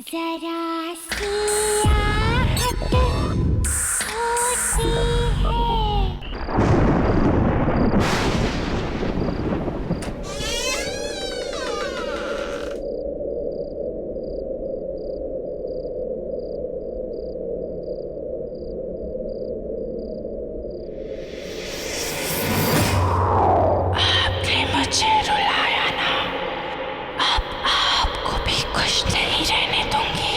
जरा सी आहट होती है। आपने मुझे रुलाया ना, अब आपको भी खुश नहीं रहने दूंगी।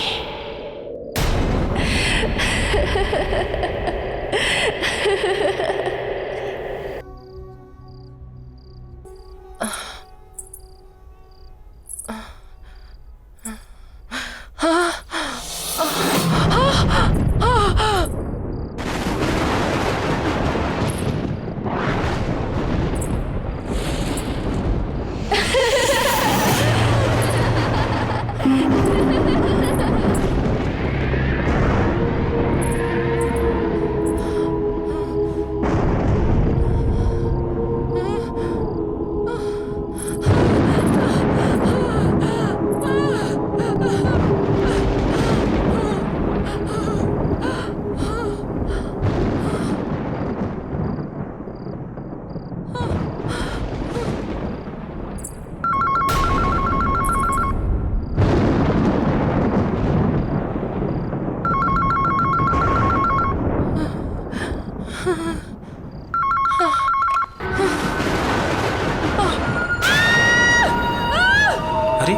अरे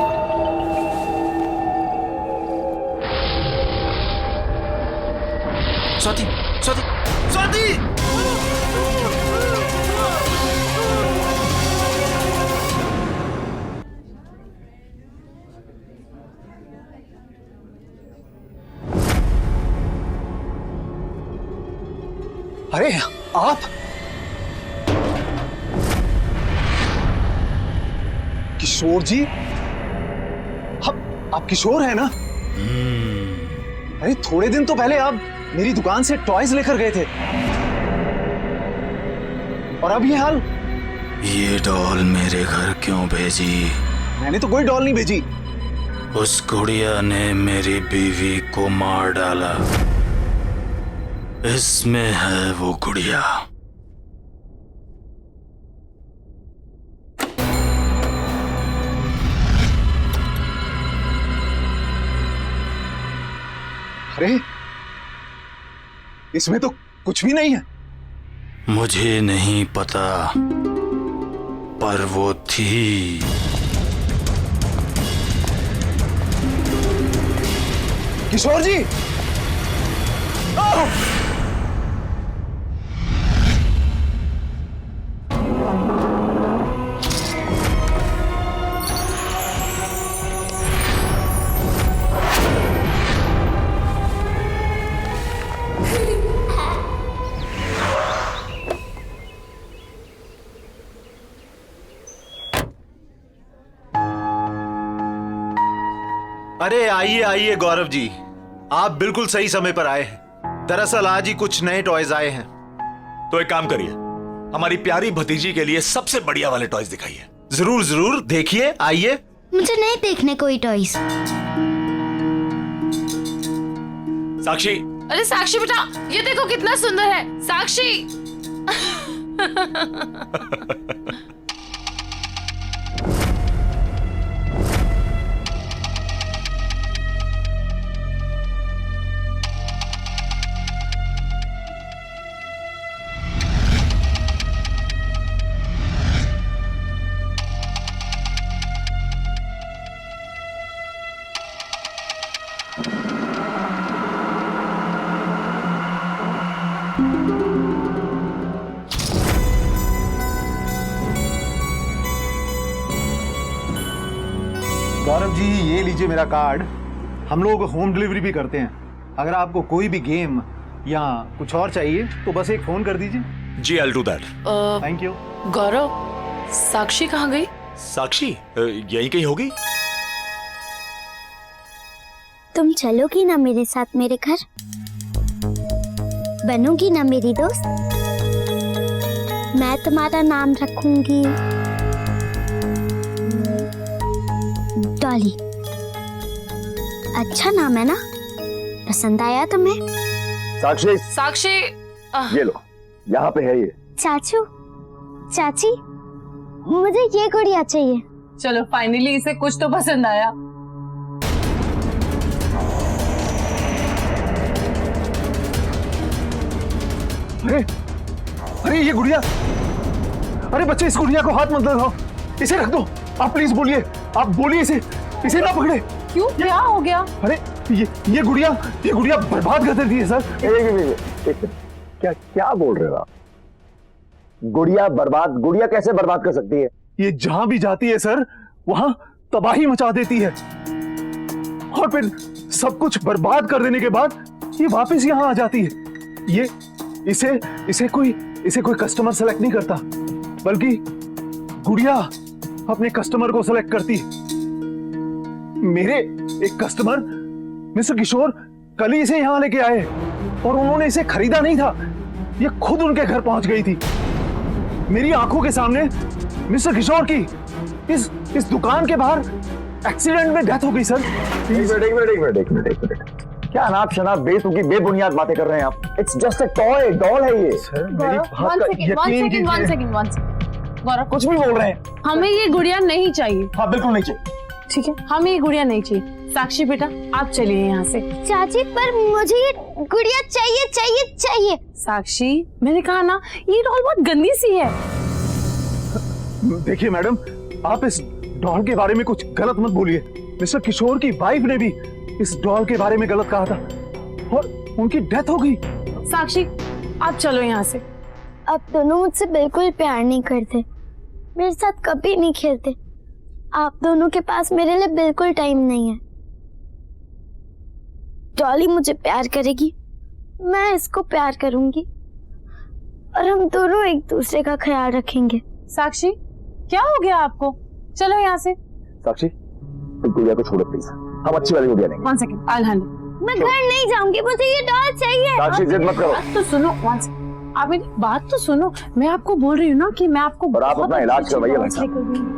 स्वाति, स्वाति, स्वाति! अरे आप किशोर जी, आप किशोर हैं ना? अरे थोड़े दिन तो पहले आप मेरी दुकान से टॉयज लेकर गए थे और अब ये हाल। ये डॉल मेरे घर क्यों भेजी? मैंने तो कोई डॉल नहीं भेजी। उस गुड़िया ने मेरी बीवी को मार डाला। इसमें है वो गुड़िया। अरे इसमें तो कुछ भी नहीं है। मुझे नहीं पता, पर वो थी। किशोर जी, अरे आइए आइए गौरव जी, आप बिल्कुल सही समय पर आए हैं। दरअसल आज ही कुछ नए टॉयज आए हैं। तो एक काम करिए, हमारी प्यारी भतीजी के लिए सबसे बढ़िया वाले टॉयज दिखाइए। जरूर जरूर, देखिए, आइए। मुझे नहीं देखने कोई टॉयज। साक्षी, अरे साक्षी बेटा, ये देखो कितना सुंदर है। साक्षी गौरव जी ये लीजिए मेरा कार्ड। हम लोग होम डिलीवरी भी करते हैं। अगर आपको कोई भी गेम या कुछ और चाहिए तो बस एक फोन कर दीजिए। जी I will do that. Thank you. Gaurav, Sakshi कहाँ गई? साक्षी यहीं कहीं होगी। तुम चलोगी ना मेरे साथ मेरे घर? बनोगी ना मेरी दोस्त? मैं तुम्हारा नाम रखूंगी डॉली। अच्छा नाम है ना, पसंद आया तुम्हें? साक्षी, साक्षी ये लो, यहाँ पे है ये। चाचू, चाची, मुझे ये गुड़िया चाहिए। चलो फाइनली इसे कुछ तो पसंद आया। अरे अरे ये गुड़िया, अरे बच्चे इस गुड़िया को हाथ मत लगाओ, इसे रख दो। आप प्लीज बोलिए, आप बोलिए इसे ना पकड़े। क्यों, क्या हो गया? अरे ये गुड़िया बर्बाद कर देती है सर। क्या क्या बोल रहे हो आप? गुड़िया बर्बाद? गुड़िया कैसे बर्बाद कर सकती है? ये जहां भी जाती है सर, वहां तबाही मचा देती है, और फिर सब कुछ बर्बाद कर देने के बाद ये वापस यहां आ जाती है। ये इसे कोई कस्टमर सेलेक्ट नहीं करता, बल्कि गुड़िया अपने कस्टमर को सेलेक्ट करती है। मेरे एक कस्टमर मिस्टर किशोर कल ही इसे यहां लेके आए, और उन्होंने इसे खरीदा नहीं था, ये खुद उनके घर पहुंच गई थी। मेरी आंखों के सामने मिस्टर किशोर की इस दुकान के बाहर एक्सीडेंट में डेथ हो गई सर। एक मिनट, क्या अनाप शनाप बेतुकी बेबुनियाद बातें कर रहे हैं आप? It's just a toy, doll है ये। सर मेरी बात का यकीन कीजिए। वन सेकंड गौरव, कुछ भी बोल रहे हैं। हमें ये गुड़िया नहीं चाहिए। हाँ बिल्कुल नहीं चाहिए। ठीक है, हमें ये गुड़िया नहीं चाहिए। साक्षी बेटा आप चलिए यहाँ से। चाची पर मुझे ये गुड़िया चाहिए चाहिए चाहिए। साक्षी मैंने कहा ना, ये डॉल बहुत गंदी सी है। देखिए मैडम, आप इस डॉल के बारे में कुछ गलत मत बोलिए। मिस्टर किशोर की वाइफ ने भी इस डॉल के बारे में गलत कहा था, और उनकी डेथ हो गई। साक्षी आप चलो यहाँ से। आप दोनों मुझसे बिल्कुल प्यार नहीं करते, मेरे साथ कभी नहीं खेलते। आप दोनों के पास मेरे लिए बिल्कुल टाइम नहीं है। डॉली मुझे प्यार करेगी, मैं इसको प्यार करूंगी, और हम दोनों एक दूसरे का ख्याल रखेंगे। साक्षी क्या हो गया आपको? चलो यहाँ से। साक्षी, इस गुड़िया को छोड़ो प्लीज, हम अच्छी वाली गुड़िया लेंगे। One second, I handle. मैं घर नहीं जाऊंगी, मुझे ये डॉल चाहिए। साक्षी जिद मत करो। बात तो सुनो, वन सेकंड, आप मेरी बात तो सुनो। मैं आपको बोल रही हूँ ना कि मैं आपको और आप अपना इलाज करवाइए भाई साहब। लेकर दूंगी।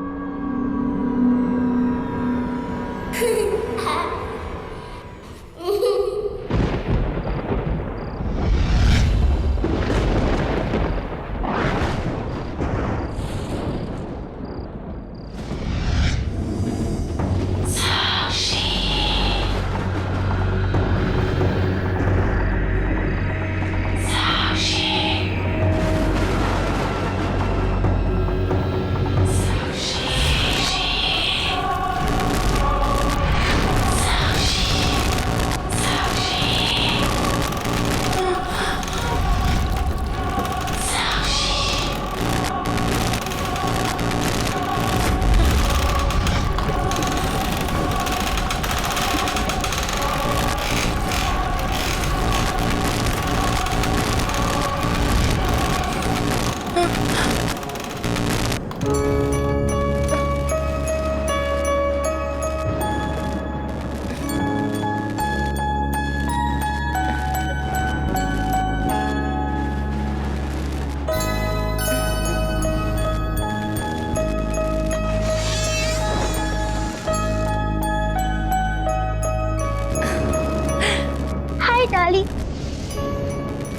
डॉली,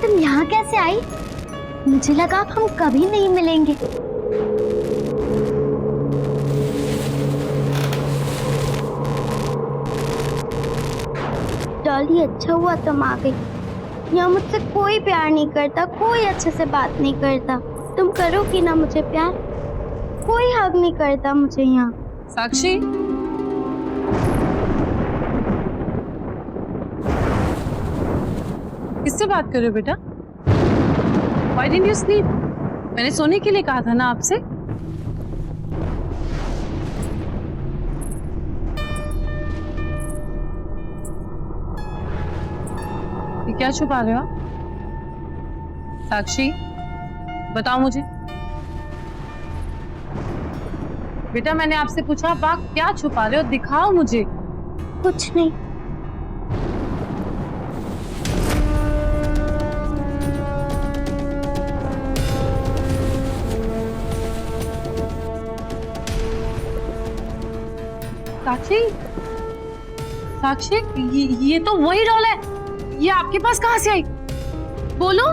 तुम यहाँ कैसे आई? मुझे लगा हम कभी नहीं मिलेंगे। डॉली अच्छा हुआ तुम आ गई। यहाँ मुझसे कोई प्यार नहीं करता, कोई अच्छे से बात नहीं करता। तुम करोगी ना मुझे प्यार? कोई हक नहीं करता मुझे यहाँ। साक्षी किससे बात कर रहे हो बेटा? Why didn't you sleep? मैंने सोने के लिए कहा था ना आपसे। ये क्या छुपा रहे हो आप? साक्षी बताओ मुझे। बेटा मैंने आपसे पूछा, आप क्या छुपा रहे हो? दिखाओ मुझे। कुछ नहीं। साक्षी साक्षी, ये तो वही डॉल है। ये आपके पास कहाँ से आई? बोलो।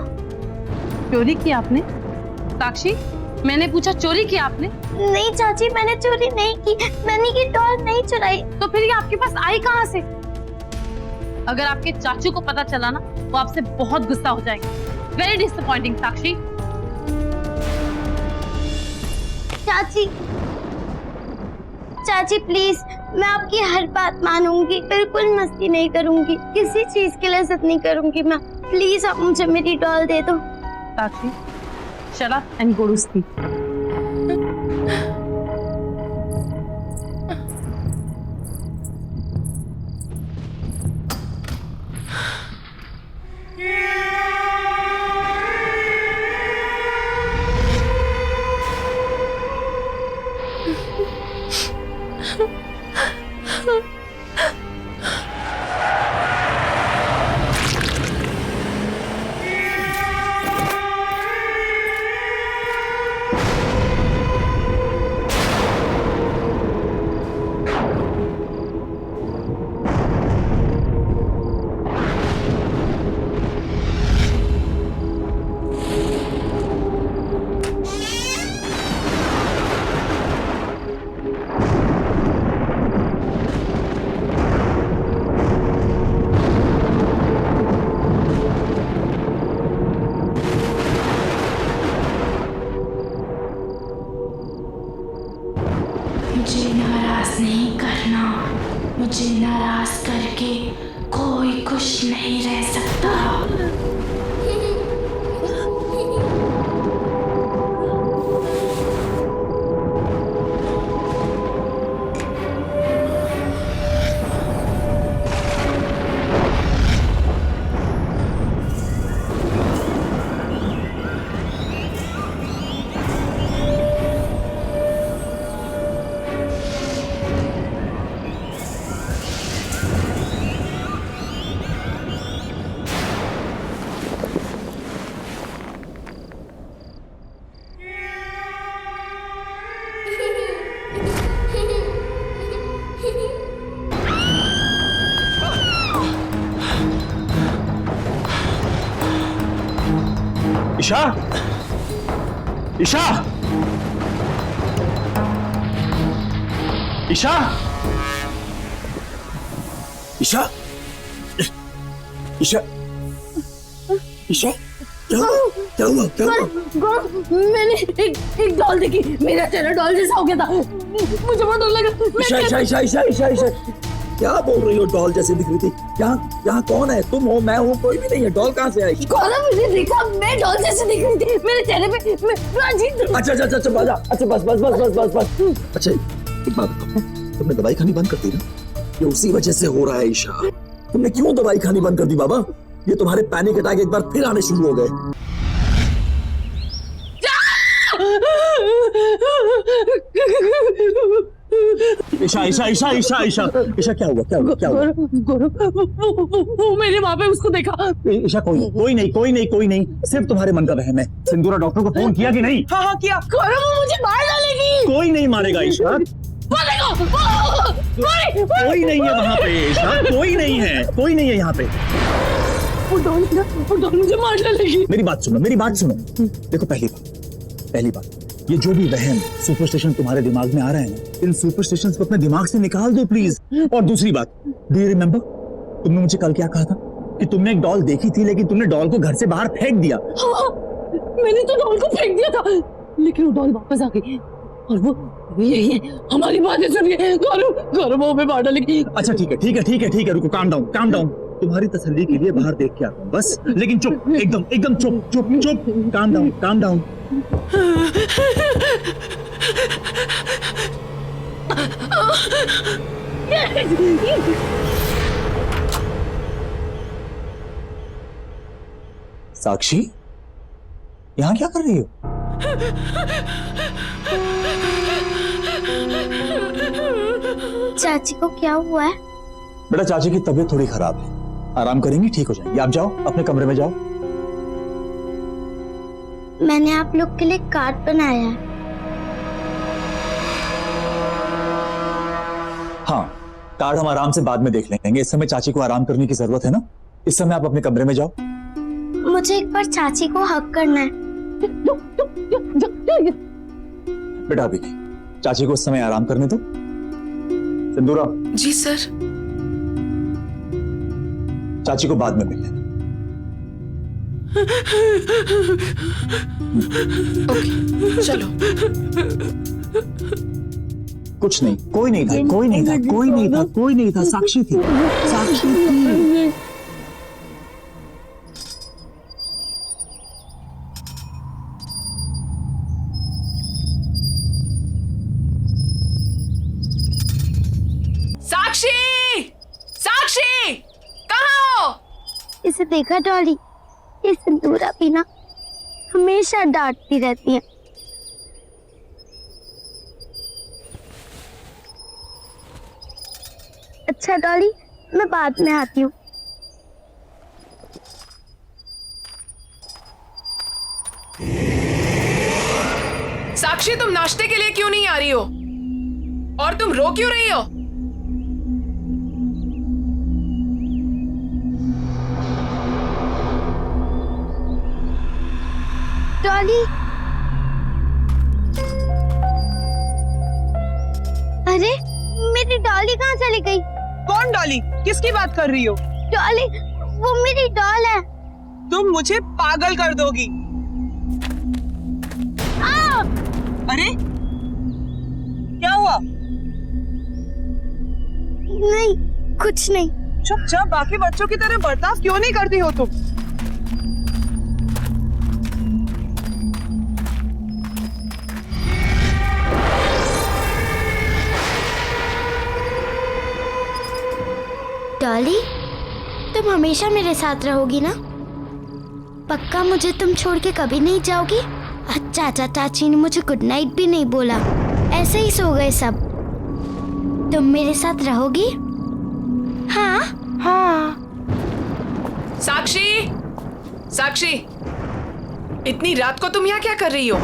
चोरी की आपने? साक्षी, मैंने पूछा चोरी की आपने? नहीं चाची, मैंने चोरी नहीं की, मैंने ये डॉल नहीं चुराई। तो फिर ये आपके पास आई कहाँ से? अगर आपके चाचू को पता चला ना, वो आपसे बहुत गुस्सा हो जाएंगे। वेरी डिसअपॉइंटिंग साक्षी। चाची, चाची प्लीज, मैं आपकी हर बात मानूंगी, बिल्कुल मस्ती नहीं करूंगी, किसी चीज के लिए जिद नहीं करूंगी मैं। प्लीज आप मुझे मेरी डॉल दे दो। साक्षी, shut up and go to sleep. मुझे नाराज नहीं करना। मुझे नाराज करके कोई खुश नहीं रह सकता। ईशा, ईशा, ईशा, ईशा, ईशा, ईशा, क्या हुआ? क्या हुआ? क्या हुआ? मैंने एक डॉल देखी, मेरा चेहरा डॉल जैसा हो गया था। मुझे बहुत डर लगा। ईशा, ईशा, ईशा, ईशा, ईशा, ईशा, क्या बोल रही हो? डॉल जैसे दिख रही थी। यहाँ कौन है? तुम हो, मैं हूँ, कोई भी नहीं है। डॉल कहाँ से आई? गौरव, मुझे देखा, मैं डॉल जैसे दिख रही थी। मेरे चेहरे पे अच्छा अच्छा अच्छा बाजा, अच्छा बस बस बस बस बस बस। अच्छा एक बात बताओ, तुमने दवाई खानी बंद कर दी ना? ये उसी वजह से हो रहा है ईशा। तुमने क्यों दवाई खानी बंद कर दी बाबा? ये तुम्हारे पैनिक अटैक एक बार फिर आने शुरू हो गए। ईशा, ईशा, ईशा, ईशा, ईशा, ईशा, क्या हुआ? क्या हुआ? क्या हुआ? वो मैंने वहां पे उसको देखा। ईशा, कोई नहीं, सिर्फ तुम्हारे मन का वहम है। सिंदूरा डॉक्टर को फोन किया कि नहीं? हाँ किया। गौरव, वो मुझे मार डालेगी। कोई नहीं मारेगा ईशा। कोई नहीं है वहाँ पे ईशा, कोई नहीं है यहाँ पे। वो डॉल मुझे मार डालेगी। मेरी बात सुनो। देखो, पहली बात, ये जो भी वहम सुपरस्टिशन तुम्हारे दिमाग में आ रहे हैं ना, इन सुपरस्टिशंस को अपने दिमाग से निकाल दो प्लीज। और दूसरी बात, डू यू रिमेम्बर, तुमने मुझे कल क्या कहा था कि तुमने एक डॉल देखी थी, लेकिन तुमने डॉल को घर से बाहर फेंक दिया। हाँ, मैंने तो डॉल को फेंक दिया था, लेकिन वो डॉल वापस आ गई। और वो यही है, हमारी बातें सुन के गौरव वो हमें मार डालेगी। अच्छा ठीक है, रुको, काम डाउन। तुम्हारी तसल्ली के लिए बाहर देख के आता हूँ बस, लेकिन चुप, एकदम चुप, काम डाउन। साक्षी, यहाँ क्या कर रही हो? चाची को क्या हुआ है? बेटा, चाची की तबीयत थोड़ी खराब है, आराम करेंगी, ठीक हो जाएंगी। आप जाओ, अपने कमरे में जाओ। मैंने आप लोग के लिए कार्ड बनाया है। हाँ, कार्ड हम आराम से बाद में देख लेंगे, इस समय चाची को आराम करने की जरूरत है ना। इस समय आप अपने कमरे में जाओ। मुझे एक बार चाची को हक करना है। बेटा अभी नहीं, चाची को उस समय आराम करने दो। सिंदूरा। जी सर। चाची को बाद में मिल लेना। ओके चलो। कुछ नहीं, कोई नहीं था, कोई नहीं था, कोई नहीं था, कोई नहीं था, साक्षी थी, साक्षी थी। साक्षी, साक्षी, कहाँ हो? इसे देखा डॉली, ये सिंदूरा भी ना हमेशा डांटती रहती है। अच्छा डॉली, मैं बाद में आती हूँ। साक्षी, तुम नाश्ते के लिए क्यों नहीं आ रही हो? और तुम रो क्यों रही हो? डॉली, अरे मेरी डॉली कहाँ चली गई? कौन डॉली? किसकी बात कर रही हो? डॉली, वो मेरी डॉल है। तुम मुझे पागल कर दोगी। अरे क्या हुआ? नहीं, कुछ नहीं। चुपचाप बाकी बच्चों की तरह बर्ताव क्यों नहीं करती हो तुम? डॉली, तुम हमेशा मेरे साथ रहोगी ना? पक्का मुझे तुम छोड़ के कभी नहीं जाओगी? चाचा चाची ने मुझे गुड नाइट भी नहीं बोला, ऐसे ही सो गए सब। तुम मेरे साथ रहोगी? हाँ हाँ। साक्षी, साक्षी, इतनी रात को तुम यहाँ क्या कर रही हो?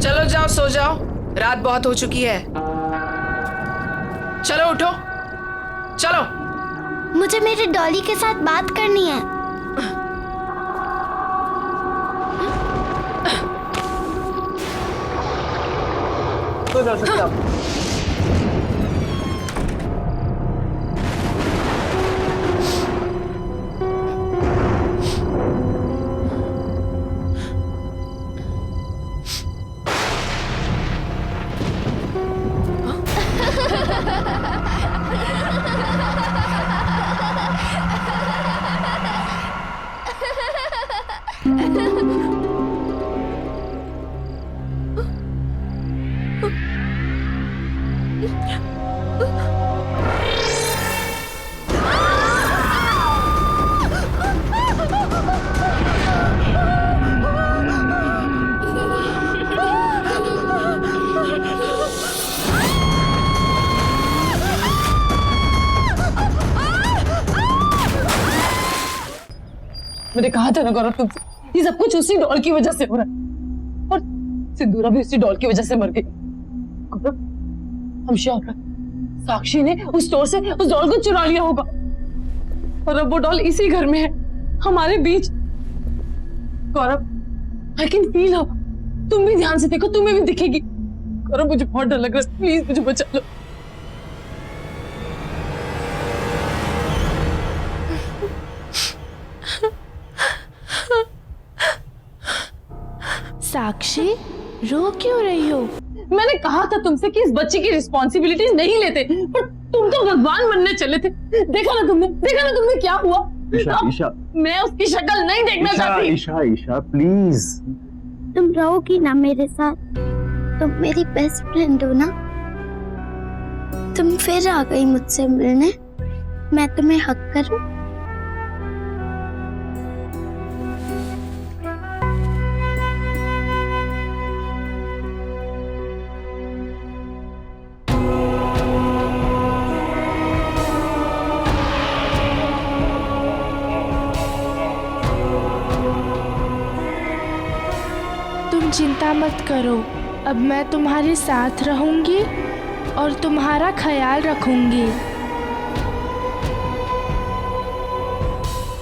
चलो जाओ, सो जाओ, रात बहुत हो चुकी है। चलो उठो, चलो। मुझे मेरे डॉली के साथ बात करनी है। तो जा सकते आप। मैंने कहा था ना गौरव तुमसे, ये सब कुछ उसी डॉल की वजह से हो रहा है, और सिंदूरा भी उसी डॉल की वजह से मर गई। गौरव, हम श्योर हैं साक्षी ने उस स्टोर से उस डॉल को चुरा लिया होगा, और अब वो डॉल इसी घर में है, हमारे बीच। गौरव, आई कैन फील हर। तुम भी ध्यान से देखो, तुम्हें भी दिखेगी। गौरव, मुझे बहुत डर लग रहा है, प्लीज मुझे बचा लो। साक्षी, रो क्यों रही हो? मैंने कहा था तुमसे कि इस बच्ची की रिस्पॉन्सिबिलिटीज नहीं लेते, पर तुम तो भगवान बनने चले थे। देखा ना तुमने क्या हुआ? ईशा, मैं उसकी शक्ल नहीं देखना चाहती। ईशा प्लीज। तुम रहोगी ना मेरे साथ? तुम मेरी बेस्ट फ्रेंड हो ना? तुम फिर आ गई मुझसे मिलने, मैं तुम्हें हक करूं? तुम चिंता मत करो, अब मैं तुम्हारे साथ रहूंगी और तुम्हारा ख्याल रखूंगी।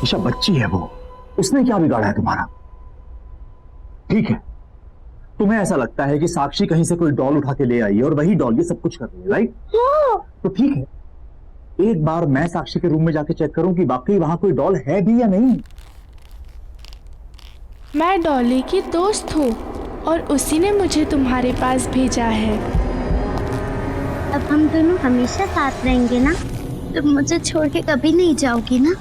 ईशा बच्ची है वो, उसने क्या बिगाड़ा है तुम्हारा? ठीक है, तुम्हें ऐसा लगता है कि साक्षी कहीं से कोई डॉल उठा के ले आई है और वही डॉल ये सब कुछ कर रही है, राइट? तो ठीक है, एक बार मैं साक्षी के रूम में जाके चेक करूं कि वाकई वहां कोई डॉल है भी या नहीं। मैं डॉली की दोस्त हूँ और उसी ने मुझे तुम्हारे पास भेजा है। अब हम दोनों हमेशा साथ रहेंगे ना? तुम मुझे छोड़ के कभी नहीं जाओगी ना?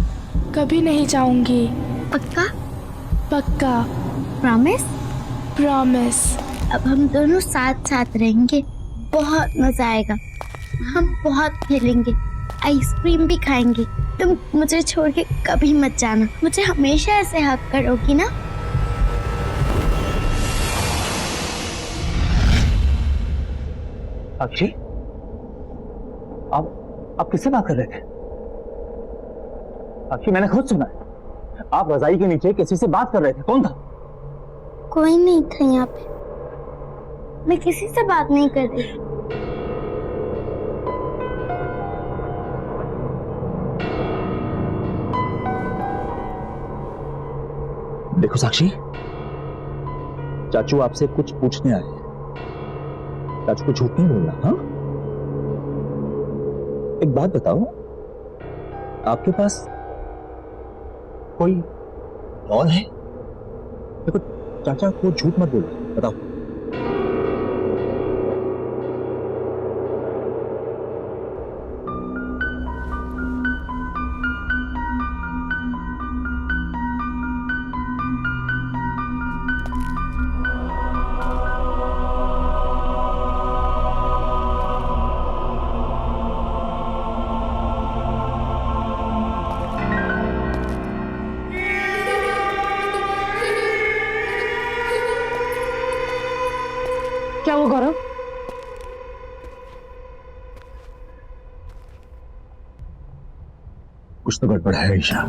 कभी नहीं जाऊंगी। पक्का? पक्का। प्रॉमिस? प्रॉमिस। अब हम दोनों साथ साथ रहेंगे, बहुत मजा आएगा। हम बहुत खेलेंगे, आइसक्रीम भी खाएंगे। तुम मुझे छोड़ के कभी मत जाना, मुझे हमेशा ऐसे हक करोगी ना? साक्षी, आप किससे बात कर रहे थे? साक्षी, मैंने खुद सुना है, आप रजाई के नीचे किसी से बात कर रहे थे। कौन था? कोई नहीं था यहाँ पे, मैं किसी से बात नहीं कर रही। देखो साक्षी, चाचू आपसे कुछ पूछने आए हैं। चाचू को झूठ नहीं बोलना, हाँ? एक बात बताओ, आपके पास कोई डॉल है? देखो चाचा को झूठ मत बोलो, बताओ। क्या हुआ गौरव? कुछ तो गड़बड़ है Isha.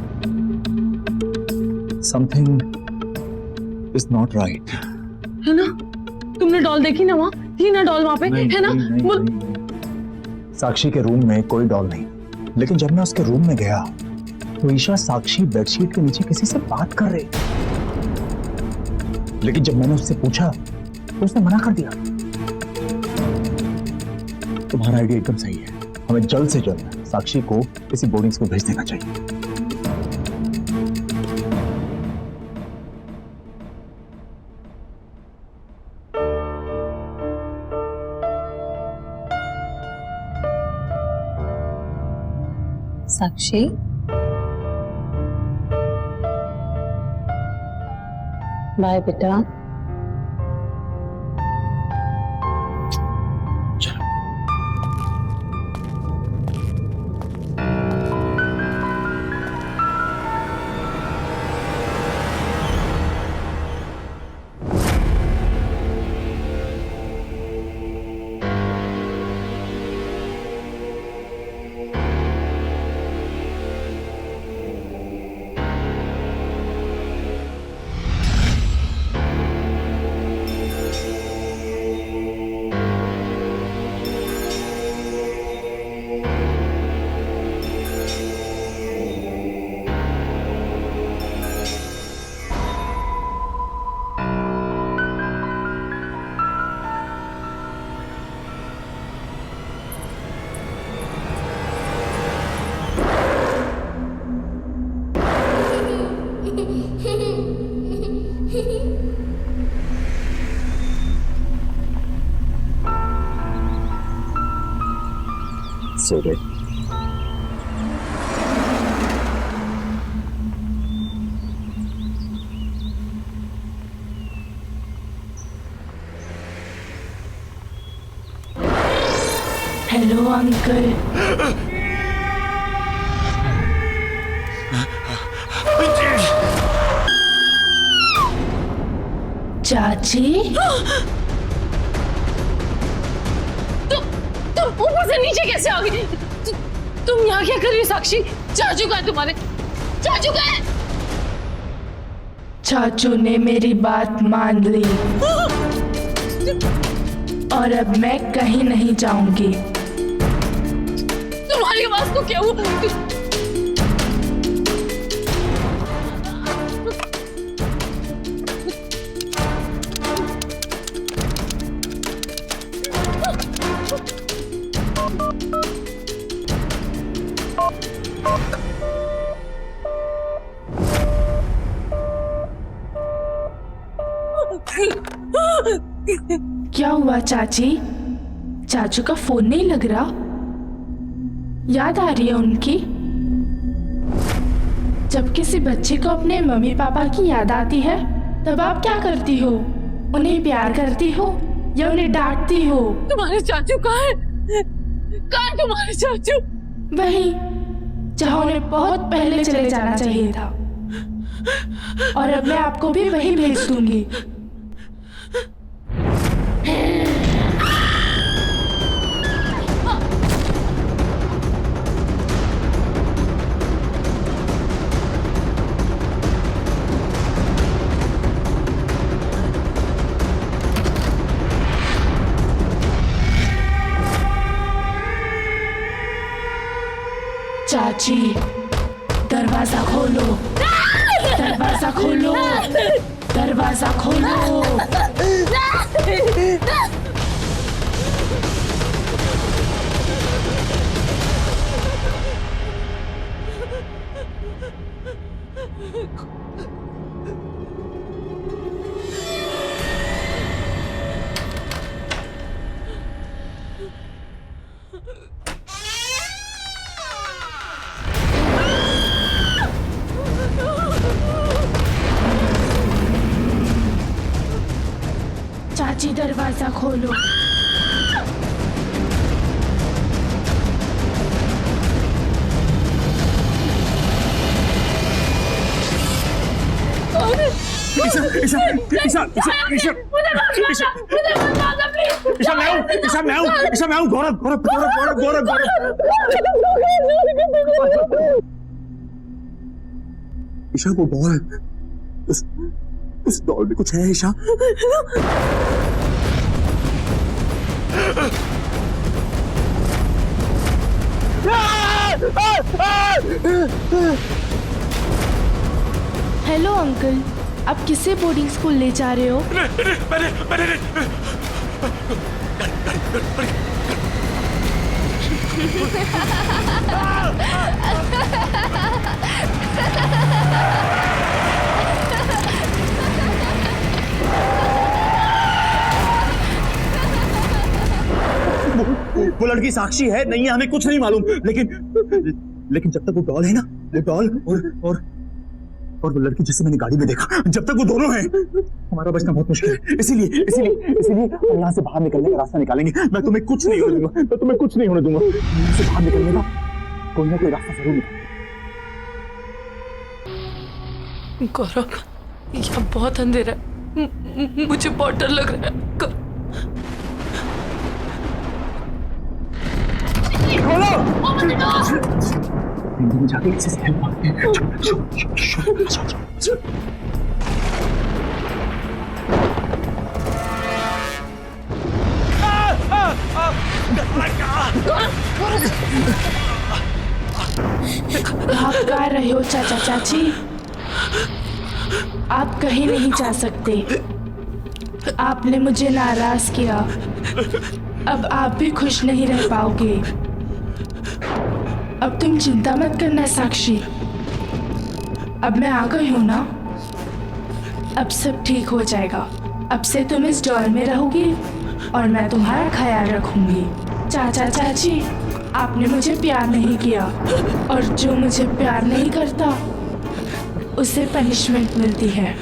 Something is not right. है ना? तुमने डॉल देखी ना? वहां थी ना डॉल, वहां पे है ना? साक्षी के रूम में कोई डॉल नहीं, लेकिन जब मैं उसके रूम में गया तो ईशा साक्षी बेडशीट के नीचे किसी से बात कर रही, लेकिन जब मैंने उससे पूछा तो उसने मना कर दिया। तुम्हारा आइडिया एकदम सही है, हमें जल्द से जल्द साक्षी को किसी बोर्डिंग स्कूल भेज देना चाहिए। साक्षी, बाय बेटा। सो गए। Hello uncle. चाची, तुम ऊपर से नीचे कैसे आ गई? तुम यहाँ क्या कर रही हो साक्षी? चाचू कहाँ है तुम्हारे? चाचू कहाँ है? चाचू ने मेरी बात मान ली और अब मैं कहीं नहीं जाऊंगी। तुम्हारी आवाज को क्या हुआ? क्या हुआ चाची? चाचू का फोन नहीं लग रहा? याद आ रही है उनकी? जब किसी बच्चे को अपने मम्मी पापा की याद आती है तब आप क्या करती हो? उन्हें प्यार करती हो या उन्हें डांटती हो? तुम्हारे चाचू कहाँ है? कहाँ है तुम्हारे चाचू? वहीं जहाँ उन्हें बहुत पहले चले जाना चाहिए था। और अब मैं आपको भी वहीं भेज दूंगी। चाची, दरवाजा खोलो, दरवाजा खोलो, दरवाजा खोलो। चाची, दरवाजा खोलो। ईशा, ईशा, ईशा, ईशा, ईशा, ईशा, मैं हूँ, ईशा, मैं हूँ, ईशा, मैं हूँ, गौरव, गौरव, गौरव, गौरव, गौरव, गौरव। ईशा, वो डॉल, उस डॉल में कुछ है ईशा। हेलो अंकल, आप किसे बोर्डिंग स्कूल ले जा रहे हो? वो लड़की साक्षी है नहीं है हमें कुछ नहीं मालूम, लेकिन जब तक वो डॉल है ना, वो डॉल और वो लड़की जिसे मैंने गाड़ी में देखा, जब तक वो दोनों हैं हमारा बचना बहुत मुश्किल है। इसीलिए हम यहाँ से बाहर निकलने का रास्ता निकालेंगे। मैं तुम्हें कुछ नहीं होने दूंगा, मैं तुम्हें कुछ नहीं होने दूंगा। यहाँ से बाहर निकलने का कोई ना कोई रास्ता जरूर निकालेंगे। गौरव, यहाँ बहुत अंधेरा है, मुझे बहुत डर लग रहा है। खोलो, जाके किसी से हेल्प मांगते हैं। भाग कर रहे हो चाचा चाची? आप कहीं नहीं जा सकते। आपने मुझे नाराज किया, अब आप भी खुश नहीं रह पाओगे। अब तुम चिंता मत करना साक्षी, अब मैं आ गई हूं ना, अब सब ठीक हो जाएगा। अब से तुम इस डॉल में रहोगी और मैं तुम्हारा ख्याल रखूंगी। चाचा चाची, आपने मुझे प्यार नहीं किया और जो मुझे प्यार नहीं करता उसे पनिशमेंट मिलती है।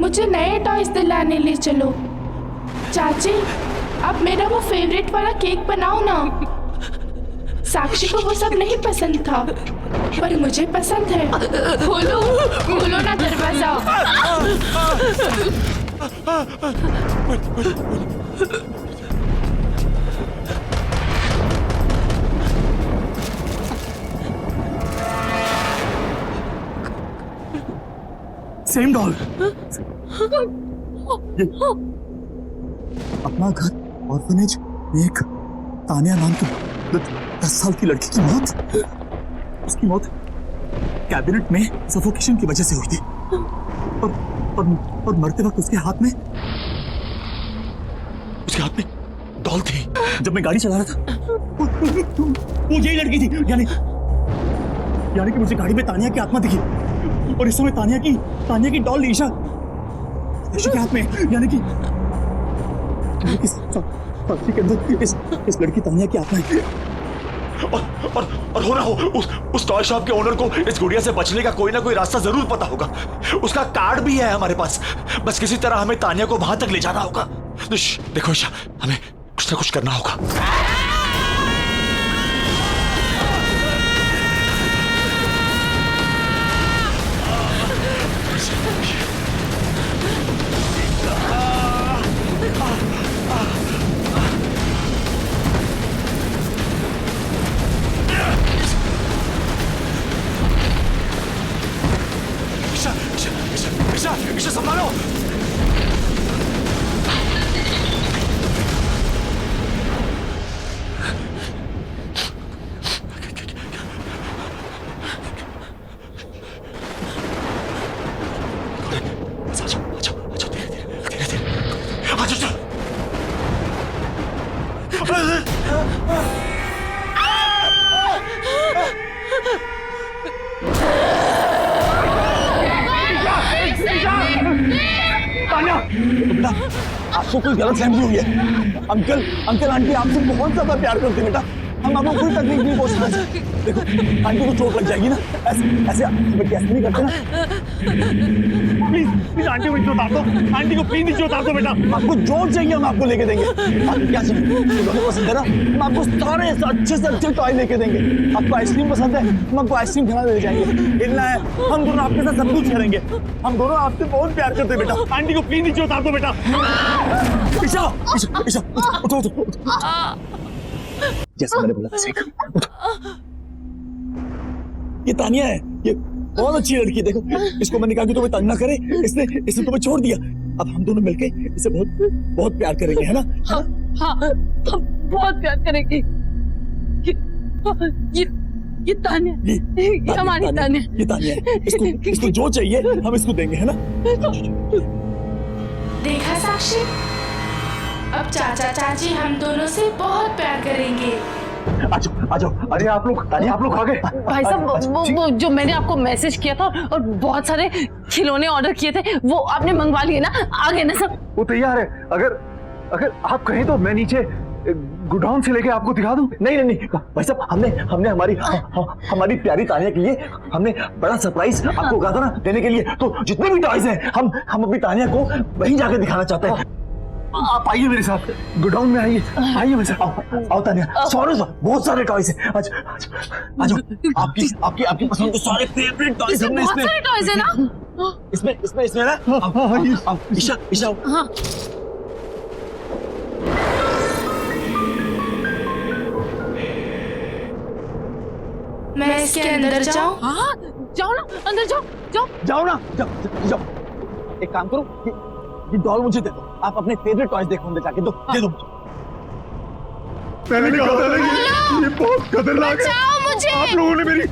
मुझे नए टॉयज दिलाने ले चलो। चाची, अब मेरा वो फेवरेट वाला केक बनाओ ना। साक्षी को वो सब नहीं पसंद था, पर मुझे पसंद है। खोलो, खोलो ना दरवाजा। सेम डॉल, अपना घर ऑर्फनेज में एक तानिया नाम की 10 साल की लड़की की मौत, उसकी मौत कैबिनेट में सफोकेशन की वजह से हुई थी। और मरते वक्त उसके हाथ में डॉल थी। जब मैं गाड़ी चला रहा था वो यही लड़की थी। यानी कि मुझे गाड़ी में तानिया की आत्मा दिखी और इस समय तानिया की डॉल ईशा के हाथ में। यानी कि साक्षी के अंदर इस लड़की तानिया की आत्मा है। और हो ना हो उस टॉय शॉप के ओनर को इस गुड़िया से बचने का कोई ना कोई रास्ता जरूर पता होगा। उसका कार्ड भी है हमारे पास। बस किसी तरह हमें तानिया को वहां तक ले जाना होगा। देखो ईशा, हमें कुछ ना कुछ करना होगा। ईशा संभालो। आपको कोई गलतफहमी हुई है। अंकल आंटी आपसे बहुत ज्यादा प्यार करते हैं बेटा। हम आपको कोई तकलीफ नहीं पहुंचना चाहते। देखो आंटी को चोट लग जाएगी ना, ऐसे नहीं करते ना। प्लीज आंटी को नीचे उतार दो। आंटी को प्लीज नीचे उतार दो बेटा। आपको जो चाहिए हम आपको लेके देंगे। आपको क्या चाहिए तो पसंद है ना, हम आपको सारे अच्छे से अच्छे टॉय लेके देंगे। आपको आइसक्रीम पसंद है, हम आपको आइसक्रीम खिलाने ले जाएंगे। हिलना है, हम दोनों आपके साथ सब कुछ करेंगे। हम दोनों आपसे बहुत प्यार करते हैं बेटा। आंटी को प्लीज नीचे उतार दो बेटा। ईशा उठो। जैसे मैंने बोला ये तानिया है, ये बहुत अच्छी लड़की है। देखो इसको मैंने कहा कि तुम्हें तंग ना करे, इसने तुम्हें छोड़ दिया। अब हम दोनों मिलके इसे बहुत प्यार करेंगे, है ना? हाँ, हम बहुत प्यार करेंगे। ये तानिया, ये हमारी तानिया, ये तानिया है। इसको जो चाहिए हम इसको देंगे, है ना? देखा साक्षी, अब चाचा चाची हम दोनों से बहुत प्यार करेंगे। आ जाओ। अरे आप लोग आ गए। भाई साहब वो जो मैंने आपको मैसेज किया था और बहुत सारे खिलौने ऑर्डर किए थे वो आपने मंगवा लिए ना? आ गए ना सब? वो तैयार है। अगर आप कहें तो मैं नीचे गोडाउन से लेके आपको दिखा दूं। नहीं भाई साहब, हमने हमारी प्यारी तानिया के लिए हमने बड़ा सरप्राइज आपको कहा था ना देने के लिए। तो जितने भी टॉयज हैं हम अपनी तानिया को वहीं जाके दिखाना चाहते हैं। आप आइए मेरे साथ, गोडाउन में आइए मेरे साथ। आओ तानिया, बहुत सारे टॉयज हैं। आ जाओ। आपकी पसंद के सारे फेवरेट टॉयज हमने बहुत सारे टॉयज है ना? इसमें ना ईशा हाँ। मैं इसके अंदर जाऊं? हाँ जाओ ना, अंदर जाओ ना। एक काम करो, ये डॉल मुझे दे दो। आप अपने फेवरेट टॉयज देखो, अंदर जाके दे दो। मैंने कहा था ना ये बहुत खतरनाक है। मुझे आप लोगों ने मेरी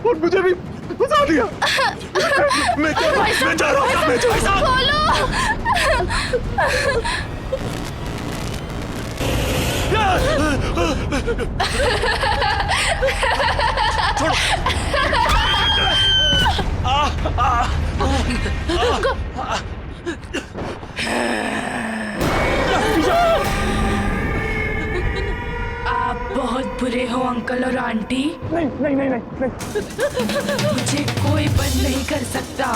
और मुझे भी फंसा दिया। मैं जा रहा हूँ। आप बहुत बुरे हो अंकल और आंटी। नहीं। मुझे कोई बंद नहीं कर सकता।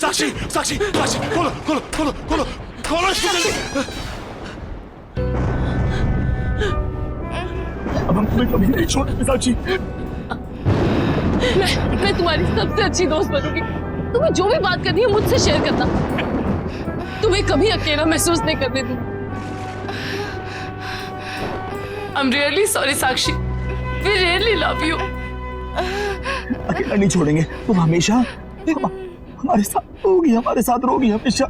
साक्षी साक्षी साक्षी खोलो खोलो खोलो खोलो खोलो इसको जल्दी। अब हम तुम्हें कभी नहीं छोड़ेंगे साक्षी। मैं तुम्हारी सबसे अच्छी दोस्त बनूंगी। तुम्हें जो भी बात करनी है मुझसे शेयर करना। तुम्हें कभी अकेला महसूस नहीं करने दूंगी। I'm really sorry, Sakshi. We really love you. अकेला नहीं छोड़ेंगे, तुम हमेशा हमारे साथ रहोगी हमेशा।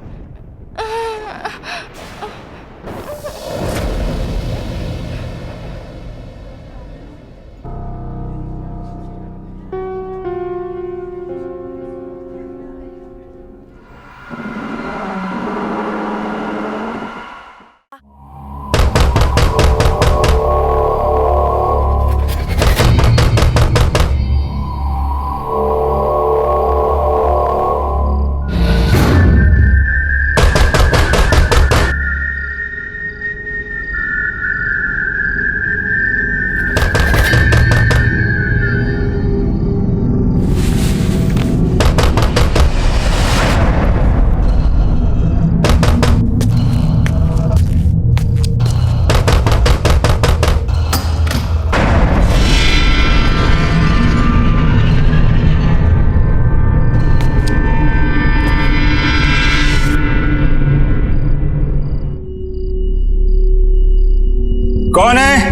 कौन है?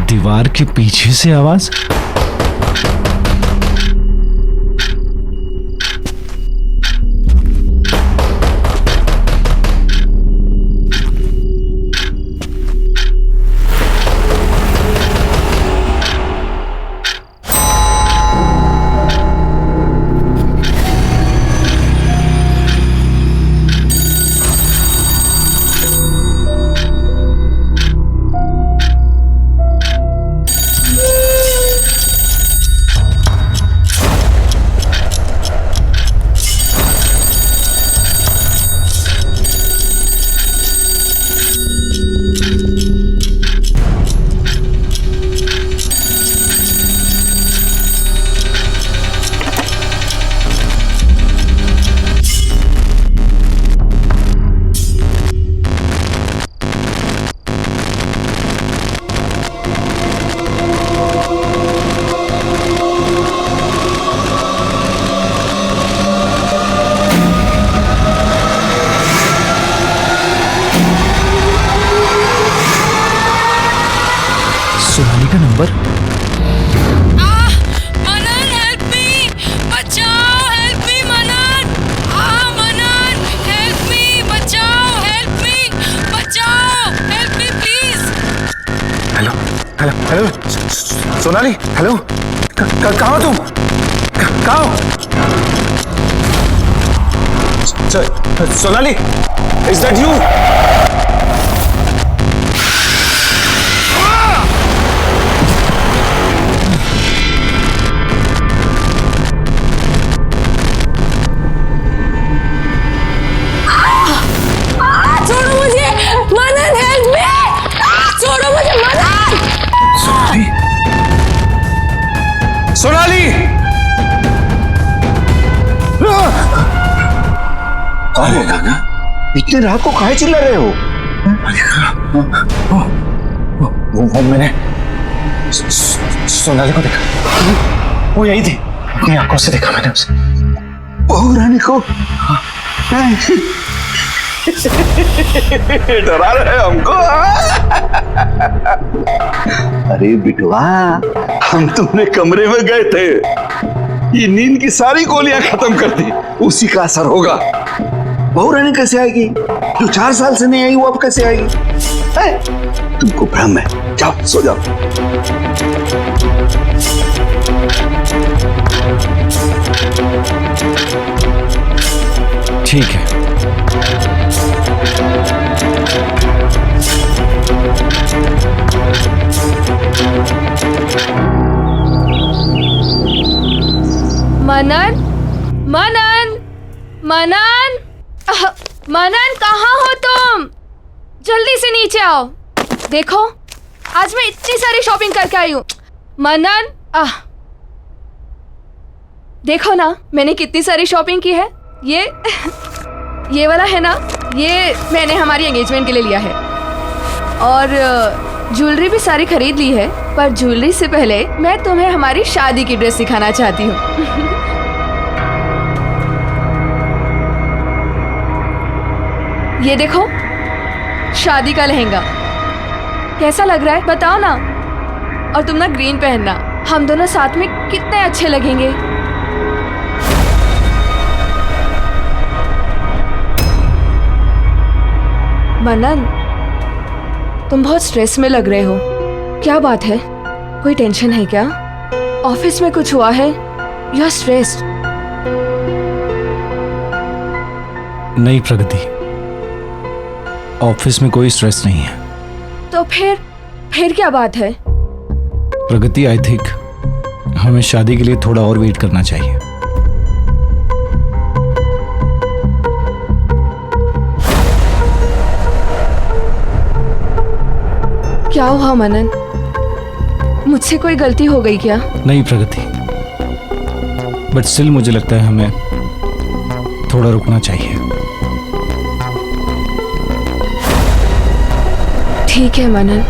दीवार के पीछे से आवाज। सोनाली का नंबर। मनन हेल्प मी, बचाओ, हेल्प मी मनन। मनन हेल्प मी, बचाओ, हेल्प मी, बचाओ, help me please. Hello hello hello Sonali, hello कहाँ हो तुम? कहाँ हो? Sonali, is that you? छोड़ो मुझे, मनन हेल्प मी, छोड़ो मुझे मनन। सोनाली, सोनाली, ना इतने रात को काहे चिल्ला रहे हो? वो मैंने सोनाली को देखा, वो यही थी, अपनी आंखों से देखा मैंने उसे। बहू रानी को डरा रहे हमको। अरे बिटवा, हम तुमने कमरे में गए थे, ये नींद की सारी गोलियां खत्म कर दी, उसी का असर होगा। बहू रानी कैसे आएगी? जो 4 साल से नहीं आई वो अब कैसे आएगी? तुमको भ्रम है, जाओ सो जाओ। ठीक है। मनन, मनन, मनन, मनन कहाँ हो तुम? जल्दी से नीचे आओ। देखो आज मैं इतनी सारी शॉपिंग करके आई हूँ। मनन देखो ना मैंने कितनी सारी शॉपिंग की है। ये वाला है ना, ये मैंने हमारी एंगेजमेंट के लिए लिया है। और ज्वेलरी भी सारी खरीद ली है, पर ज्वेलरी से पहले मैं तुम्हें हमारी शादी की ड्रेस दिखाना चाहती हूँ। ये देखो, शादी का लहंगा कैसा लग रहा है बताओ ना। और तुम ना ग्रीन पहनना, हम दोनों साथ में कितने अच्छे लगेंगे। मनन, तुम बहुत स्ट्रेस में लग रहे हो, क्या बात है? कोई टेंशन है क्या? ऑफिस में कुछ हुआ है? You are stressed? नहीं प्रगति, ऑफिस में कोई स्ट्रेस नहीं है। तो फिर क्या बात है? प्रगति, आई थिंक हमें शादी के लिए थोड़ा और वेट करना चाहिए। क्या हुआ मनन? मुझसे कोई गलती हो गई क्या? नहीं प्रगति, बट स्टिल मुझे लगता है हमें थोड़ा रुकना चाहिए। ठीक है मनन,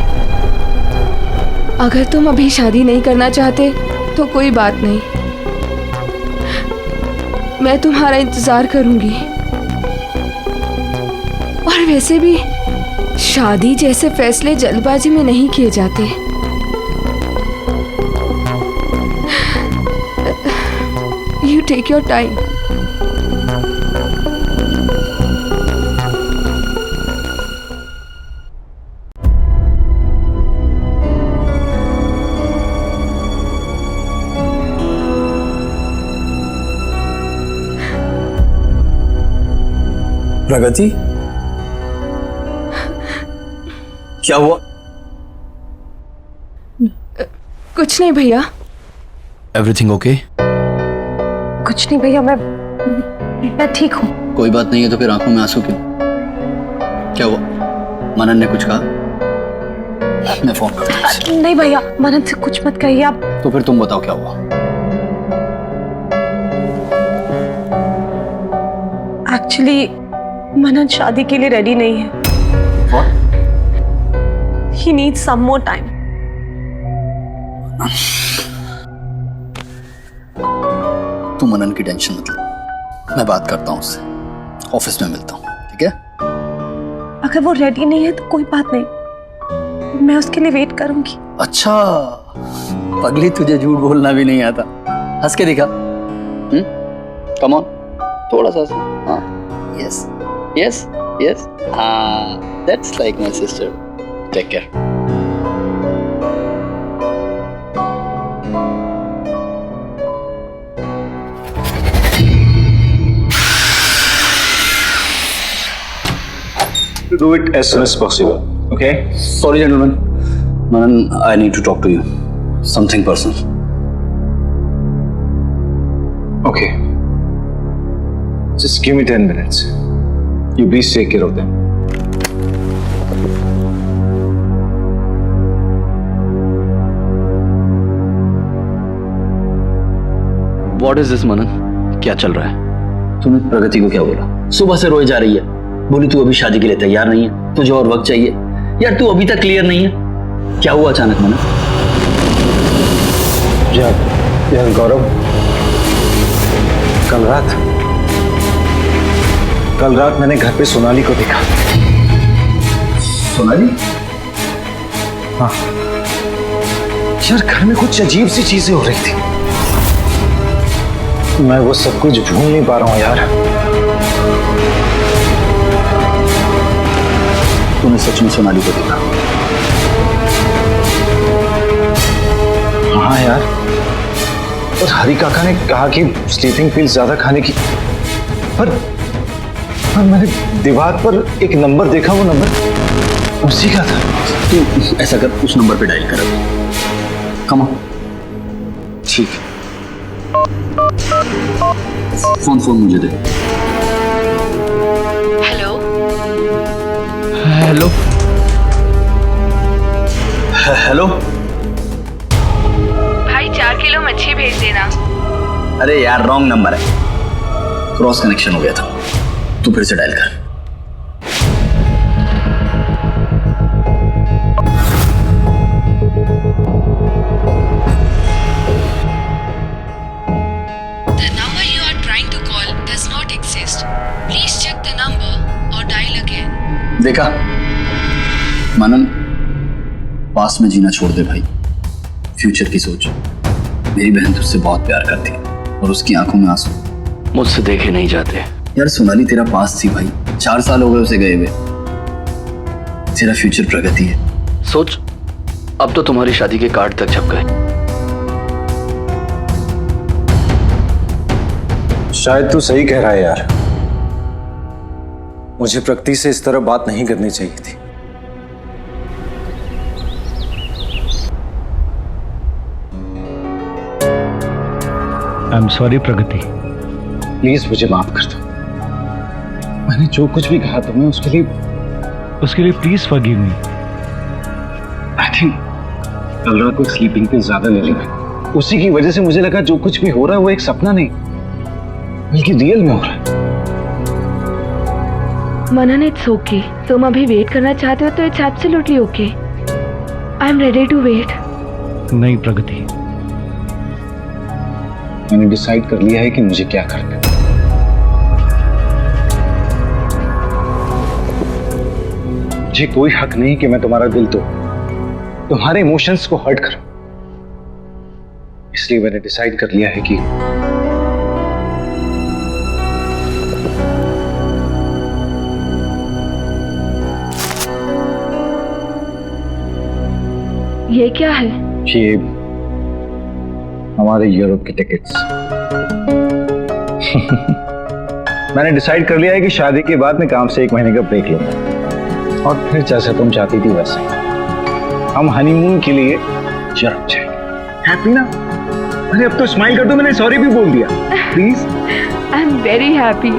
अगर तुम अभी शादी नहीं करना चाहते तो कोई बात नहीं, मैं तुम्हारा इंतजार करूंगी। और वैसे भी शादी जैसे फैसले जल्दबाजी में नहीं किए जाते। You take your time. Pragati, क्या हुआ? कुछ नहीं भैया। Everything okay? कुछ नहीं भैया, मैं ठीक हूँ। कोई बात नहीं है तो फिर आंखों में आंसू क्यों? क्या हुआ? मनन ने कुछ कहा? मैं फोन करता हूँ उसे। नहीं भैया, मनन से कुछ मत कहिए आप। तो फिर तुम बताओ क्या हुआ? एक्चुअली मनन शादी के लिए रेडी नहीं है। What? He needs some more time. तू मनन की टेंशन मत ले, मैं बात करता हूँ उससे, ऑफिस में मिलता हूँ, ठीक है? अगर वो रेडी नहीं है तो कोई बात नहीं, मैं उसके लिए वेट करूंगी। अच्छा पगली, तुझे झूठ बोलना भी नहीं आता, हंस के दिखा। कम ऑन, थोड़ा सा। हाँ, यस यस यस, हाँ, that's like my sister. Take care. To do it as soon as possible, okay? Sorry, gentlemen. Manan, I need to talk to you. Something personal. Okay. Just give me 10 minutes. You please take care of them. What is this, Manan? क्या चल रहा है? तूने प्रगति को क्या बोला? सुबह से रोए जा रही है, बोली तू अभी शादी के लिए तैयार नहीं है, तुझे और वक्त चाहिए। यार तू अभी तक क्लियर नहीं है, क्या हुआ अचानक मनन? यार गौरव, कल रात मैंने घर पे सोनाली को देखा। सोनाली? हाँ यार, घर में कुछ अजीब सी चीजें हो रही थी, मैं वो सब कुछ भूल नहीं पा रहा हूँ यार। तूने सच में सोनाली को देखा? हाँ यार, और हरी काका ने कहा कि स्लीपिंग पिल्स ज्यादा खाने की, पर मैंने दीवार पर एक नंबर देखा, वो नंबर उसी का था। तू ऐसा कर, उस नंबर पे डायल कर। Come on. ठीक। फोन मुझे दे। हेलो हेलो भाई 4 किलो मच्छी भेज देना। अरे यार रॉन्ग नंबर है, क्रॉस कनेक्शन हो गया था। तू फिर से डायल कर। The number you are trying to call does not exist. Please check the number or dial again. देखा मनन, पास में जीना छोड़ दे भाई, फ्यूचर की सोच। मेरी बहन तुझसे बहुत प्यार करती है और उसकी आंखों में आंसू मुझसे देखे नहीं जाते। यार सोनाली तेरा पास थी भाई, 4 साल हो गए उसे गए हुए। तेरा फ्यूचर प्रगति है। सोच, अब तो तुम्हारी शादी के कार्ड तक छप गए। शायद तू सही कह रहा है यार, मुझे प्रकृति से इस तरह बात नहीं करनी चाहिए थी। I am sorry Pragati. Please मुझे माफ कर दो। मैंने जो कुछ भी कहा तुम्हें उसके लिए please forgive me. I think कल रात को स्लीपिंग पिल ज्यादा ले ली मैंने, उसी की वजह से मुझे लगा जो कुछ भी हो रहा है वो एक सपना नहीं बल्कि रियल में हो रहा है। Manan, it's okay. तुम अभी वेट करना चाहते हो तो it's absolutely okay. I am ready to wait. नहीं प्रगति, मैंने डिसाइड कर लिया है कि मुझे क्या करना है। मुझे कोई हक नहीं कि मैं तुम्हारा दिल तुम्हारे इमोशंस को हर्ट करूं। इसलिए मैंने डिसाइड कर लिया है कि ये क्या है? ये हमारे यूरोप की टिकट्स। मैंने डिसाइड कर लिया है कि शादी के बाद मैं काम से 1 महीने का ब्रेक लूंगा और फिर जैसे तुम चाहती थी वैसे हम हनीमून के लिए यूरोप जाएंगे। हैप्पी ना? अरे अब तो स्माइल कर दो, मैंने सॉरी भी बोल दिया। Please. I am very happy.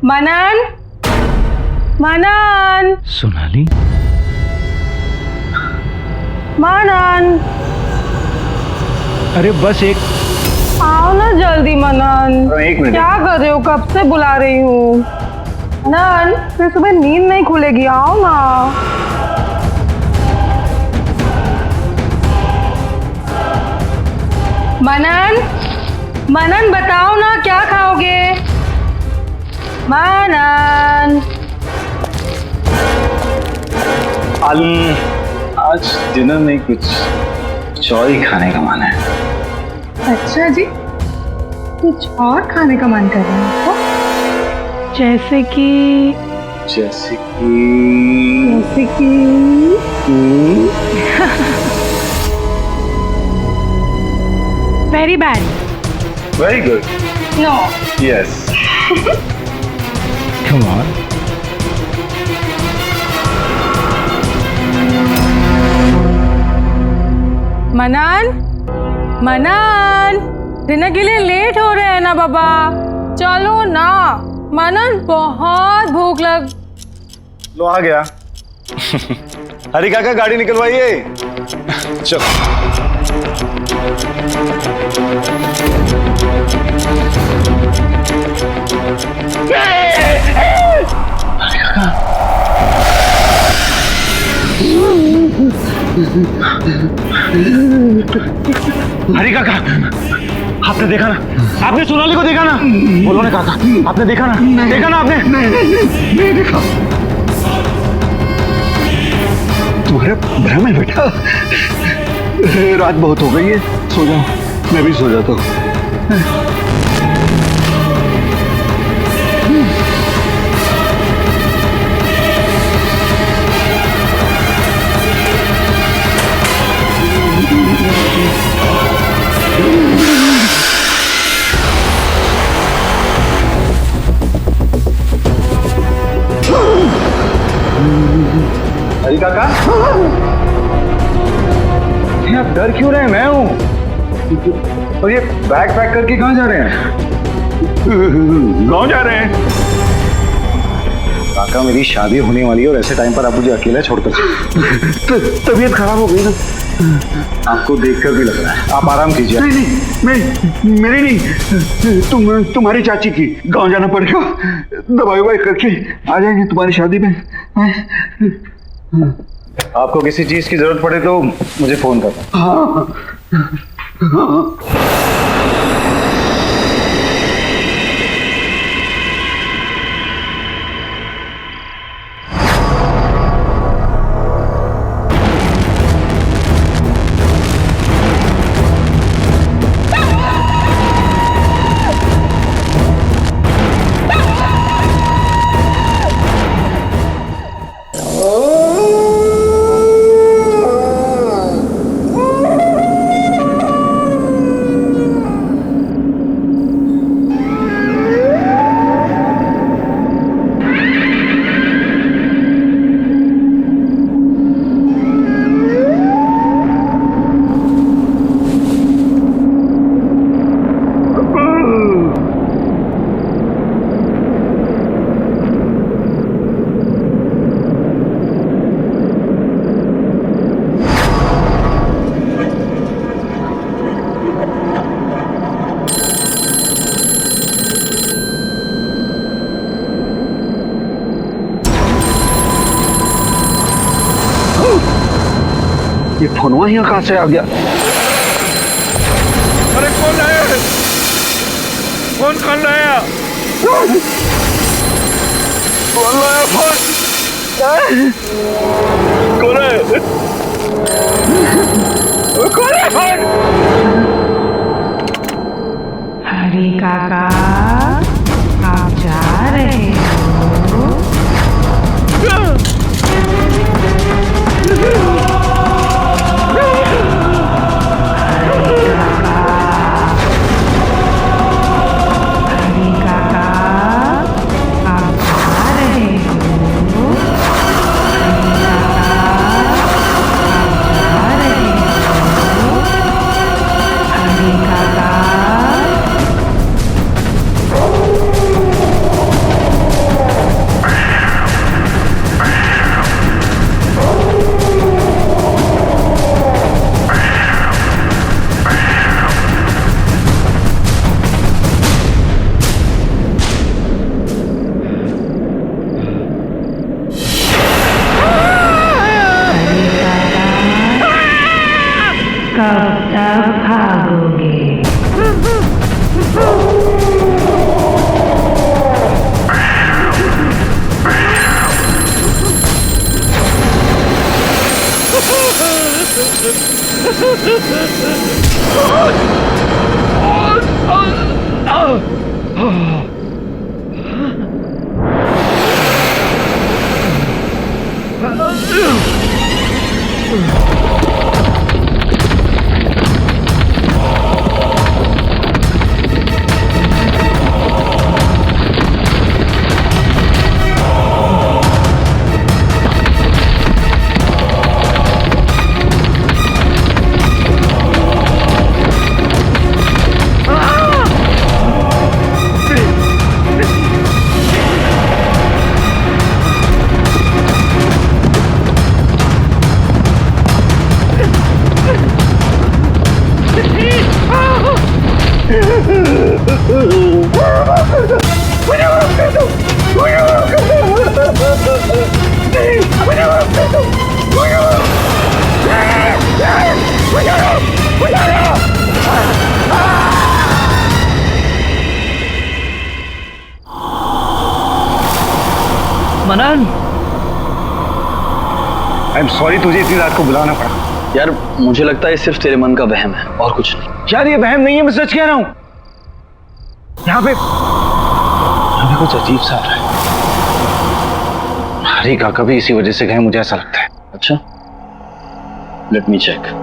Manan, Manan, Sonali, Manan, अरे बस एक आओ ना जल्दी मनन। 1 मिनट। क्या कर रहे हो? कब से बुला रही हूँ। मनन, फिर सुबह नींद नहीं खुलेगी, आओ ना। मनन, मनन बताओ ना क्या खाओगे? मनन, आज डिनर में कुछ और ही खाने का मन है। अच्छा जी, कुछ और खाने का मन कर रहा है आपको? जैसे कि very bad. Very good. No. Yes. Come on. Manan, Manan, dinner के लिए लेट हो रहे हैं ना बाबा, चलो ना। मनन, बहुत भूख लग। लो आ गया। हरी काका गाड़ी निकलवाइए। चलो। हरी काका, आपने देखा ना? आपने सोनाली को देखा ना? बोलो ना काका, आपने देखा ना? देखा ना आपने? नहीं देखा। तुम्हारा भ्रम है बेटा। रात बहुत हो गई है, सो जाओ। मैं भी सो जाता हूँ। हरी काका, आप डर क्यों रहे हैं? मैं हूँ। और ये बैग पैक करके कहाँ जा रहे हैं? गाँव जा रहे हैं। काका, मेरी शादी होने वाली है और ऐसे टाइम पर आप मुझे अकेला छोड़कर तबीयत खराब हो गई ना, आपको देखकर भी लग रहा है। आप आराम कीजिए। नहीं, मेरी नहीं, तुम्हारी चाची की। गाँव जाना पड़ेगा, दवाई ववाई करके आ जाएंगे तुम्हारी शादी में। आपको किसी चीज की जरूरत पड़े तो मुझे फोन करना। हाँ। ये फोनवा यहाँ कहाँ से आ गया? अरे कौन आया? कौन लाया? कौन लाया फोन? कौन है? कौन है फोन? हरी काका, आप जा रहे हो? कब तक भागोगे? मनन, आई एम सॉरी तुझे इतनी रात को बुलाना पड़ा। यार मुझे लगता है सिर्फ तेरे मन का वहम है और कुछ नहीं। यार ये वहम नहीं है, मैं सच कह रहा हूं। यहाँ पे कुछ अजीब सा हो रहा है। हरी काका भी इसी वजह से गए, मुझे ऐसा लगता है। अच्छा, लेट मी चेक।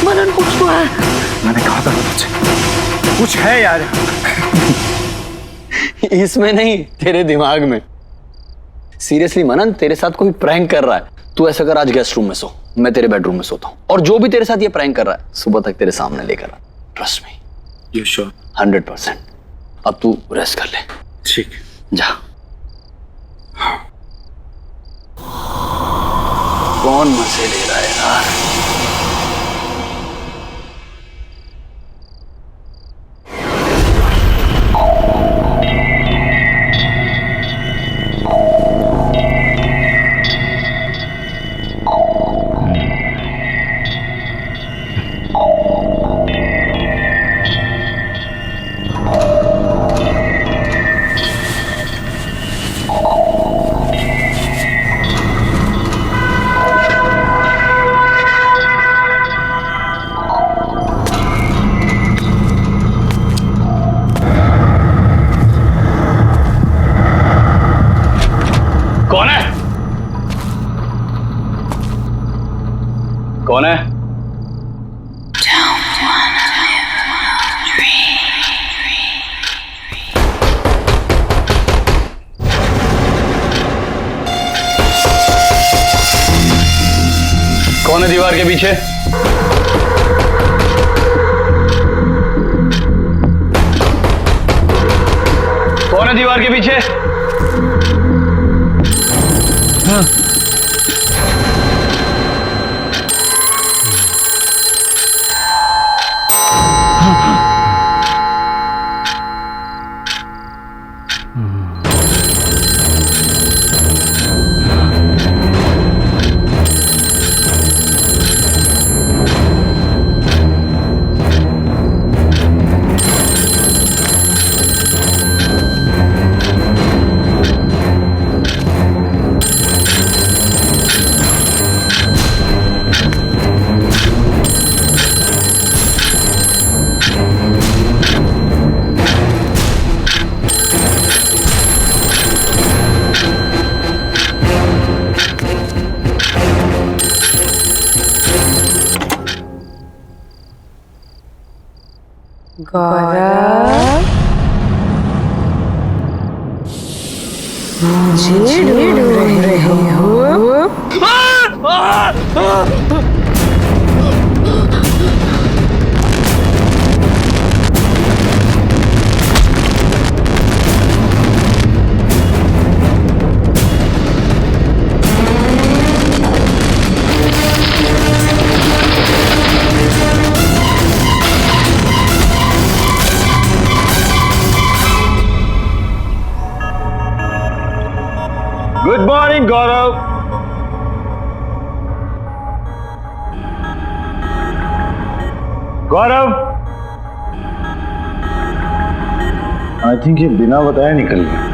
मनन कुछ तो है। मैंने कहा था तुझसे कुछ है यार। इसमें नहीं, तेरे दिमाग में। सीरियसली मनन, तेरे साथ कोई प्रैंक कर रहा है। तू ऐसा कर, आज गेस्ट रूम में सो, मैं तेरे बेडरूम में सोता हूँ, और जो भी तेरे साथ ये प्रैंक कर रहा है सुबह तक तेरे सामने लेकर आ। Trust me. You sure? 100%। अब तू रेस्ट कर ले। ठीक, जा। कौन मजे ले रहा है यार? कौन है? कौन है दीवार के पीछे? कौन है दीवार के पीछे? हाँ। गौरव, मुझे ढूंढ रहे हो? Good morning Gaurav. Gaurav, I think ये बिना बताए निकल गया।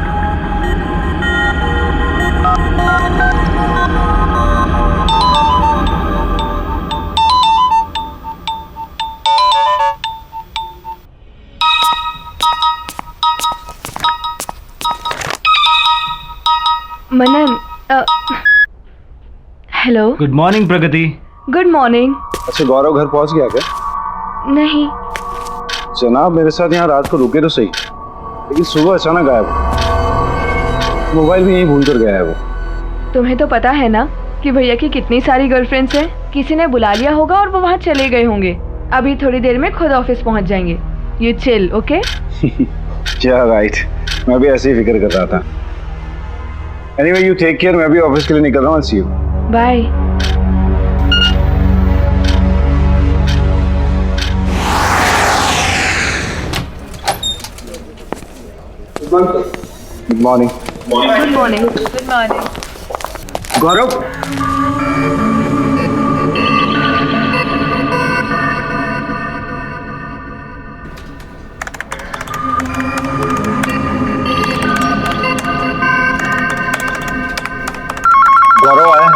Manan, hello. Good morning Pragati. Good morning. अच्छा गौरव घर पहुंच गया क्या? नहीं। जनाब मेरे साथ यहाँ रात को रुके तो सही, लेकिन सुबह अचानक गायब। मोबाइल भी यहीं भूल कर गया है वो। तुम्हें तो पता है ना कि भैया की कितनी सारी गर्लफ्रेंड्स हैं। किसी ने बुला लिया होगा और वो वहाँ चले गए होंगे। अभी थोड़ी देर में खुद ऑफिस पहुँच जाएंगे। You chill, okay? क्या राइट, मैं भी ऐसे ही फिक्र कर रहा था। Anyway, you take care, मैं भी ऑफिस के लिए निकल रहा हूँ। I'll see you. Bye. Good morning. Good morning. Gaurav, Gaurav आया है?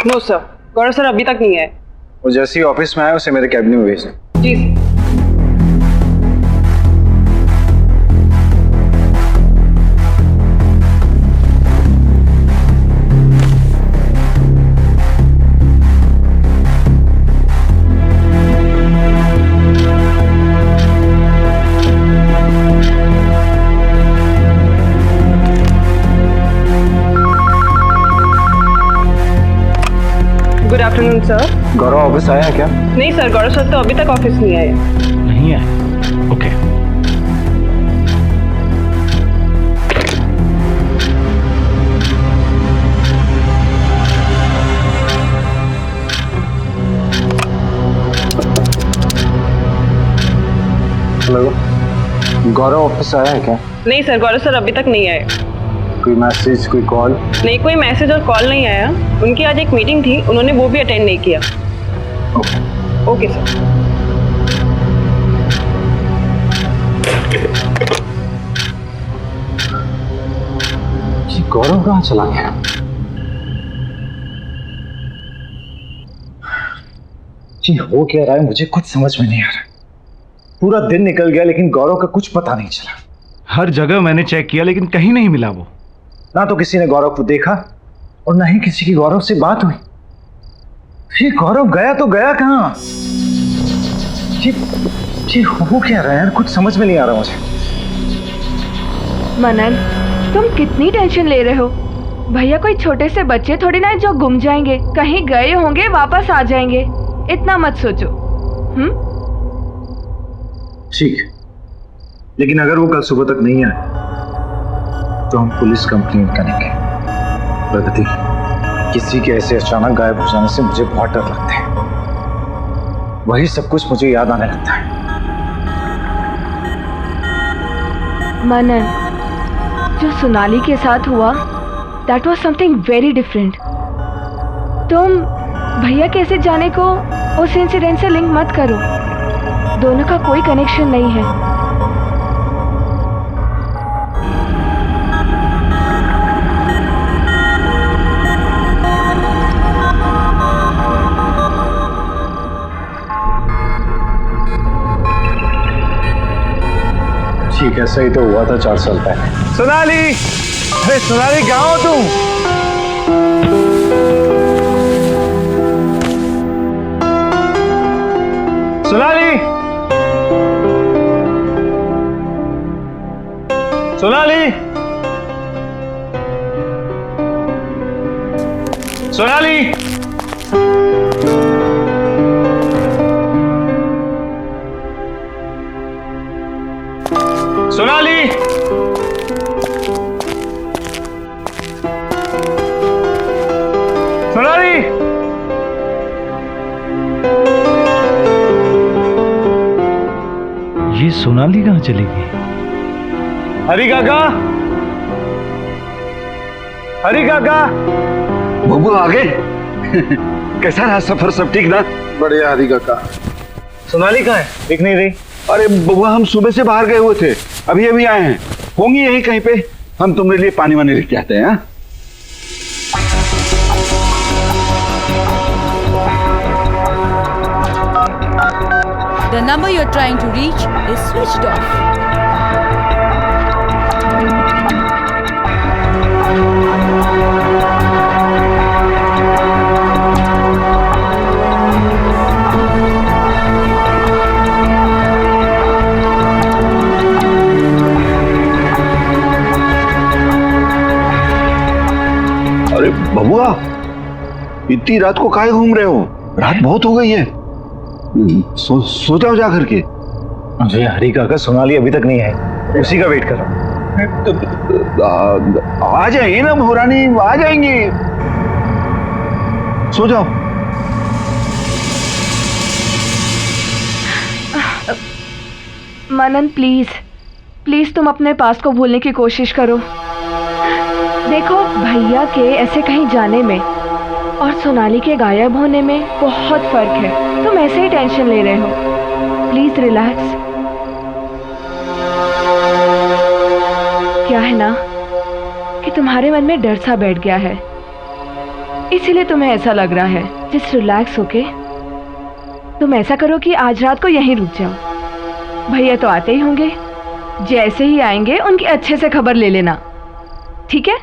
नो सर, गौरव सर अभी तक नहीं आए। वो जैसे ही ऑफिस में आया उसे मेरे कैबिन में भेजना। जी गुड आफ्टरनून सर। गौरव ऑफिस आया है क्या? नहीं सर, गौरव सर तो अभी तक ऑफिस नहीं आए। नहीं है? ओके। हेलो, गौरव ऑफिस आया है क्या? नहीं सर, गौरव सर अभी तक नहीं आए। कोई मैसेज, कोई कॉल? नहीं, कोई मैसेज और कॉल नहीं आया। उनकी आज एक मीटिंग थी, उन्होंने वो भी अटेंड नहीं किया। Okay sir. ये गौरव कहाँ चला गया? जी हो क्या रहा है मुझे कुछ समझ में नहीं आ रहा। पूरा दिन निकल गया लेकिन गौरव का कुछ पता नहीं चला। हर जगह मैंने चेक किया लेकिन कहीं नहीं मिला वो। ना तो किसी ने गौरव को देखा और ना ही किसी की गौरव से बात हुई। ये गौरव गया तो गया कहाँ? ये हो क्या रहा है यार, कुछ समझ में नहीं आ रहा मुझे। मनन, तुम कितनी टेंशन ले रहे हो? भैया कोई छोटे से बच्चे थोड़ी ना जो गुम जाएंगे, कहीं गए होंगे वापस आ जाएंगे। इतना मत सोचो। ठीक, लेकिन अगर वो कल सुबह तक नहीं आए तो हम पुलिस कंप्लेंट करेंगे। प्रगति, किसी के ऐसे अचानक गायब हो जाने से मुझे बहुत डर लगता है। वही सब कुछ मुझे याद आने लगता है। मनन, जो सोनाली के साथ हुआ, that was something very different. तुम भैया कैसे जाने को उस इंसिडेंट से लिंक मत करो। दोनों का कोई कनेक्शन नहीं है। ठीक है, सही तो हुआ था 4 साल पहले। सोनाली, अरे सोनाली कहाँ हो तुम? सोनाली, सोनाली, सोनाली, सोनाली, सोनाली, ये सोनाली कहाँ चली गई? हरी काका, हरी काका। बबू आ गए। कैसा रहा सफर, सब ठीक ना? बढ़िया हरी काका। सोनाली कहाँ है? दिख नहीं रही। अरे बबुआ, हम सुबह से बाहर गए हुए थे, अभी अभी आए हैं। होंगी यहीं कहीं पे। हम तुम्हारे लिए पानी वानी लेके आते हैं। The number you're trying to reach is switched off. अरे बबुआ, इतनी रात को काहे घूम रहे हो? रात बहुत हो गई है। सो जाओ जा करके। मुझे हरी काका, सोनाली अभी तक नहीं आई, उसी का वेट कर रहा हूँ। आ जाएंगे ना भोरानी, आ जाएंगे। सो जाओ। मनन प्लीज, प्लीज तुम अपने पास्ट को भूलने की कोशिश करो। देखो, भैया के ऐसे कहीं जाने में और सोनाली के गायब होने में बहुत फर्क है। तुम ऐसे ही टेंशन ले रहे हो। Please relax. क्या है ना कि तुम्हारे मन में डर सा बैठ गया है, इसीलिए तुम्हें ऐसा लग रहा है। जस्ट रिलैक्स होके तुम ऐसा करो कि आज रात को यहीं रुक जाओ। भैया तो आते ही होंगे, जैसे ही आएंगे उनकी अच्छे से खबर ले लेना, ठीक है?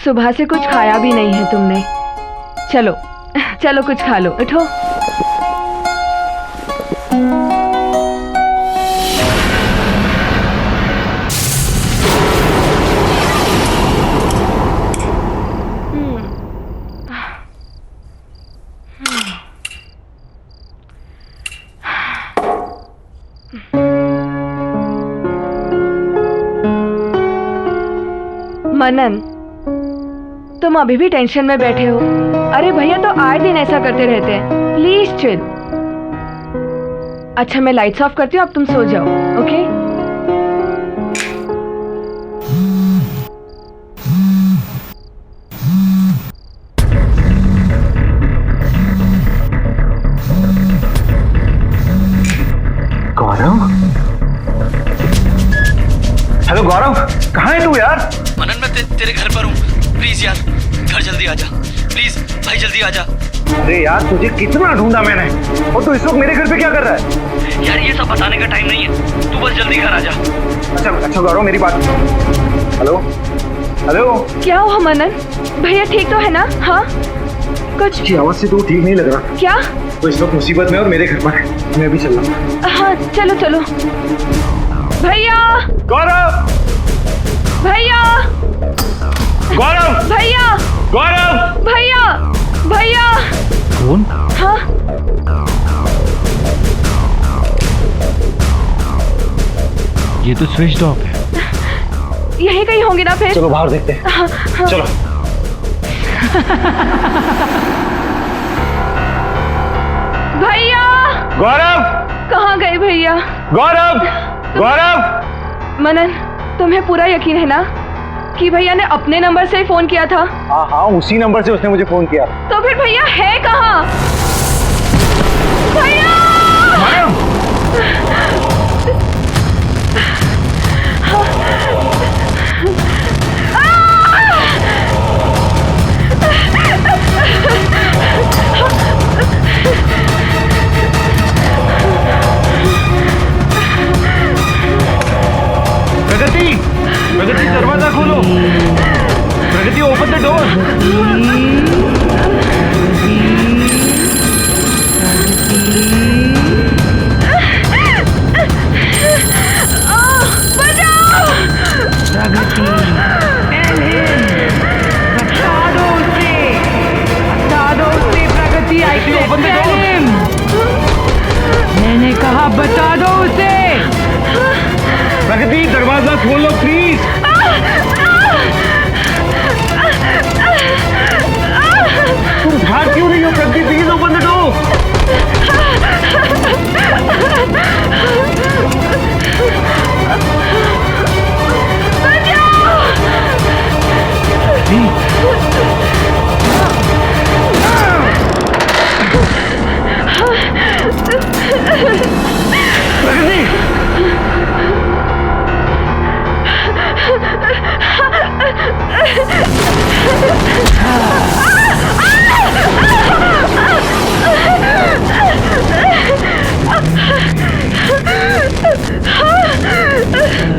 सुबह से कुछ खाया भी नहीं है तुमने। चलो चलो कुछ खा लो, उठो। मनन, तुम अभी भी टेंशन में बैठे हो। अरे भैया तो आए दिन ऐसा करते रहते हैं। Please chill. अच्छा, मैं लाइट्स ऑफ करती हूँ, अब तुम सो जाओ, ओके? गौरव, हेलो गौरव, कहाँ है तू यार? मनन, मैं तेरे घर पर हूँ। प्लीज यार, घर जल्दी आ जा। प्लीज भाई, जल्दी आ जा। अरे यार, तुझे कितना ढूंढा मैंने, और तू इस वक्त मेरे घर पे क्या कर रहा है? यार, ये सब बताने का टाइम नहीं है, तू बस जल्दी घर आ जा। अच्छा गौरव, मेरी बात। हेलो हेलो, क्या हुआ मनन? भैया ठीक तो है ना? हाँ, कुछ की आवाज से तो ठीक नहीं लग रहा। क्या? तो इस वक्त मुसीबत में और मेरे घर पर है। मैं अभी चल रहा हूँ। हाँ, चलो चलो। भैया, गौरव, भैया, गौरव, भैया, गौरव, भैया, भैया। कौन? हाँ, ये तो स्विच ऑफ है। यही कहीं होंगे ना फिर। चलो बाहर देखते हैं। हाँ, हाँ। चलो। भैया, गौरव, कहाँ गए भैया? गौरव, गौरव। मनन, तुम्हें पूरा यकीन है ना कि भैया ने अपने नंबर से ही फोन किया था? हाँ, उसी नंबर से उसने मुझे फोन किया। तो फिर भैया है कहाँ? भैया! प्रगति, प्रगति, दरवाजा खोलो। प्रगति, ओपन द डोर। मैंने कहा बता दो उसे। प्रगति, दरवाजा खोलो प्लीज। तुम भाग क्यों नहीं हो Pragati? Please open the door.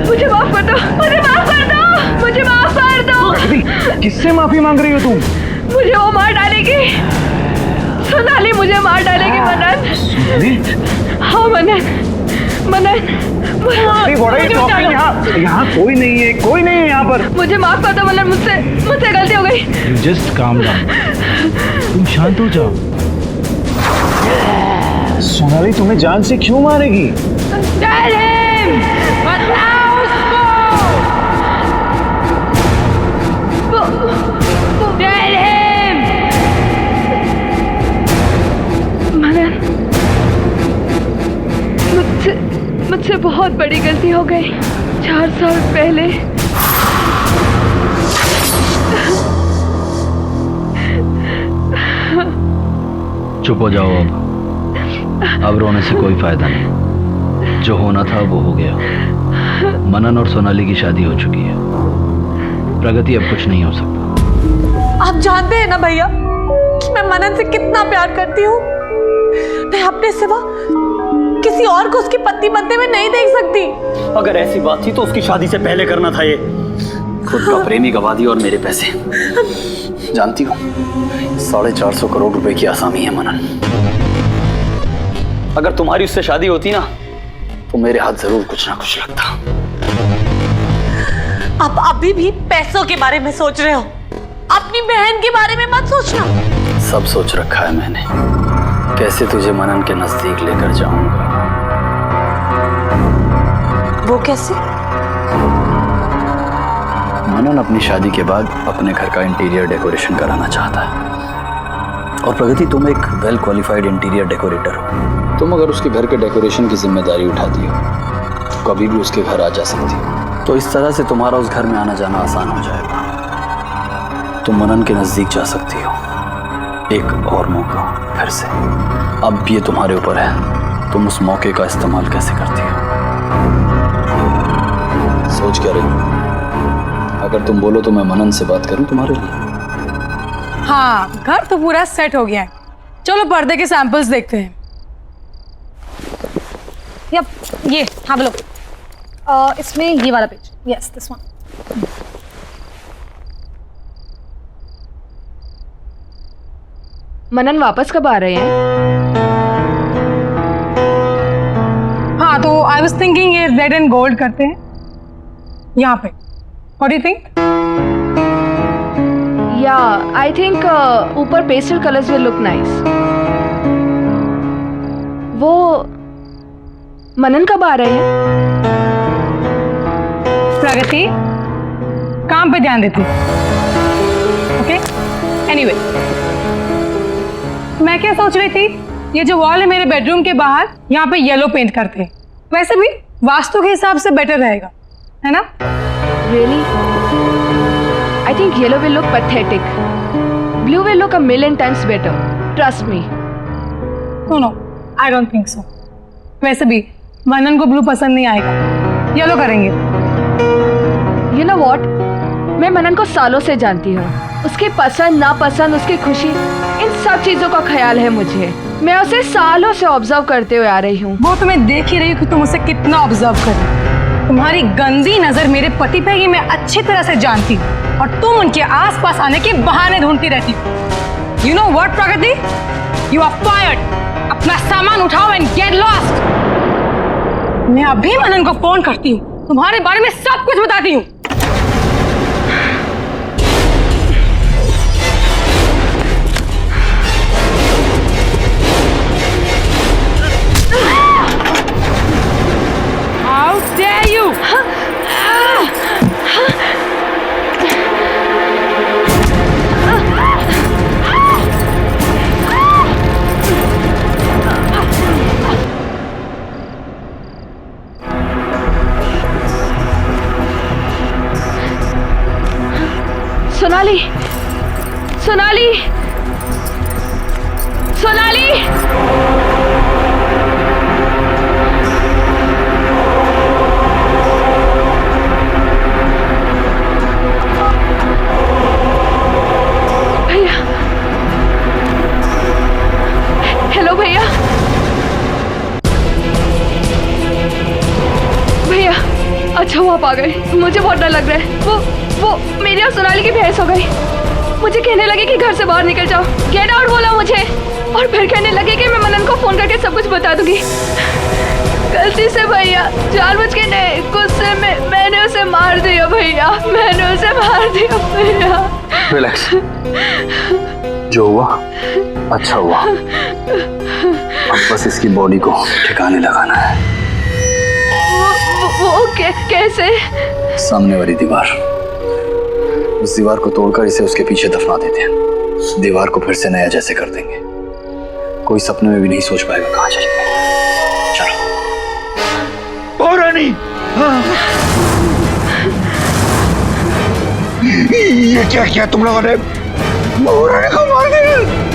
मुझे माफ कर दो, मुझे माफ कर दो, मुझे माफ कर दो। किससे माफी मांग रही हो तुम? मुझे वो मार डालेगी। सोनाली मुझे मार डालेगी मनन। हाँ मनन, मनन। यहाँ कोई नहीं है, कोई नहीं है यहाँ पर। मुझे माफ कर दो मनन, मुझसे गलती हो गई। जस्ट काम डाउन, तुम शांत हो जाओ। सोनाली तुम्हें जान से क्यों मारेगी? Tell him! बताओ उसको! Tell him! मनन, मुझसे बहुत बड़ी गलती हो गई 4 साल पहले। चुप हो जाओ अब रोने से कोई फायदा नहीं। जो होना था वो हो गया। मनन और सोनाली की शादी हो चुकी है। प्रगति अब कुछ नहीं हो सकता। आप जानते हैं ना भैया कि मैं मनन से कितना प्यार करती हूँ। मैं अपने सिवा किसी और को उसकी पत्नी बनते हुए नहीं देख सकती। अगर ऐसी बात थी तो उसकी शादी से पहले करना था। ये खुद का प्रेमी गवा दिया और मेरे पैसे। जानती हो 450 करोड़ रुपए की आसामी है मनन। अगर तुम्हारी उससे शादी होती ना तो मेरे हाथ जरूर कुछ ना कुछ लगता। आप अभी भी पैसों के बारे में सोच रहे हो, अपनी बहन के बारे में मत सोचना। सब सोच रखा है मैंने, कैसे तुझे मनन के नजदीक लेकर जाऊंगा। वो कैसे? मनन अपनी शादी के बाद अपने घर का इंटीरियर डेकोरेशन कराना चाहता है। और प्रगति तुम एक वेल क्वालिफाइड इंटीरियर डेकोरेटर हो। तुम अगर उसके घर के डेकोरेशन की जिम्मेदारी उठाती हो तो कभी भी उसके घर आ जा सकती हो। तो इस तरह से तुम्हारा उस घर में आना जाना आसान हो जाएगा। तुम मनन के नजदीक जा सकती हो। एक और मौका फिर से। अब ये तुम्हारे ऊपर है, तुम उस मौके का इस्तेमाल कैसे करती हो। सोच क्या रही हो? अगर तुम बोलो तो मैं मनन से बात करूं तुम्हारे लिए। हाँ, घर तो पूरा सेट हो गया है। चलो पर्दे के सैंपल्स देखते हैं। यप, ये हाँ बोलो। इसमें ये वाला पेज, यस दिस वन। मनन वापस कब आ रहे हैं? हाँ, तो आई वाज थिंकिंग ये रेड एंड गोल्ड करते हैं यहाँ पे। What do you think? या आई थिंक ऊपर pastel colours will look nice. वो मनन कब आ रहे हैं? प्रगति काम पे ध्यान देती। ओके, एनीवे मैं क्या सोच रही थी, ये जो वॉल है मेरे बेडरूम के बाहर, यहाँ पे येलो पेंट करते हैं। वैसे भी वास्तु के हिसाब से बेटर रहेगा, है ना? Really? I think yellow will look pathetic. Blue will look a million times better. Trust me. No, I don't think so. वैसे भी मनन को ब्लू पसंद नहीं आएगा, येलो करेंगे। You know what? मैं मनन को सालों से जानती हूँ। उसकी पसंद नापसंद, उसकी खुशी, इन सब चीजों का ख्याल है मुझे। मैं उसे सालों से ऑब्जर्व करते हुए आ रही हूँ। वो तो मैं देख ही रही हूँ कि तुम उसे कितना ऑब्जर्व कर रही हो। तुम्हारी गंदी नजर मेरे पति पे ये मैं अच्छी तरह से जानती हूँ, और तुम उनके आसपास आने के बहाने ढूंढती रहती हो। You know what, Pragati? You are fired. अपना सामान उठाओ and get lost. मैं अभी मनन को फोन करती हूँ, तुम्हारे बारे में सब कुछ बताती हूँ। How dare you? Sonali, Sonali, Sonali! भैया, हेलो भैया, भैया, अच्छा वो आप आ गए। मुझे बहुत डर लग रहा है। वो मेरी और सोनाली की बहस हो गई। मुझे कहने लगे कि घर से बाहर निकल जाओ, गेट आउट बोला मुझे, और फिर कहने लगे कि मैं मनन को फोन करके सब कुछ बता दूंगी। गलती से भैया, जानबूझ के नहीं, गुस्से में मैंने उसे मार दिया भैया, मैंने उसे मार दिया भैया। रिलैक्स, जो हुआ अच्छा हुआ। अब बस इसकी बॉडी को ठिकाने लगाना है। वो कैसे? सामने वाली दीवार, उस दीवार को तोड़कर इसे उसके पीछे दफना देते हैं। दीवार को फिर से नया जैसे कर देंगे। कोई सपने में भी नहीं सोच पाएगा कहाँ चली गई। चलो। नहीं। ये क्या किया तुम लोगों ने? महारानी को मार दिया।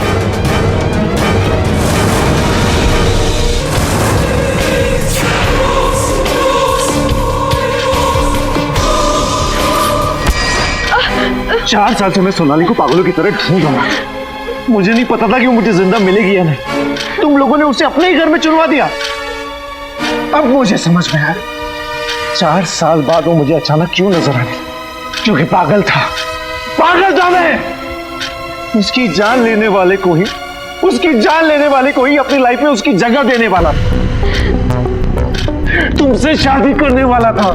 4 साल से मैं सोनाली को पागलों की तरह ढूंढ रहा हूं। मुझे नहीं पता था कि वो मुझे जिंदा मिलेगी या नहीं। तुम लोगों ने उसे अपने ही घर में चुनवा दिया। अब मुझे समझ में आया 4 साल बाद वो मुझे अचानक क्यों नजर आई, क्योंकि पागल था मैं। उसकी जान लेने वाले को ही अपनी लाइफ में उसकी जगह देने वाला था। तुमसे शादी करने वाला था,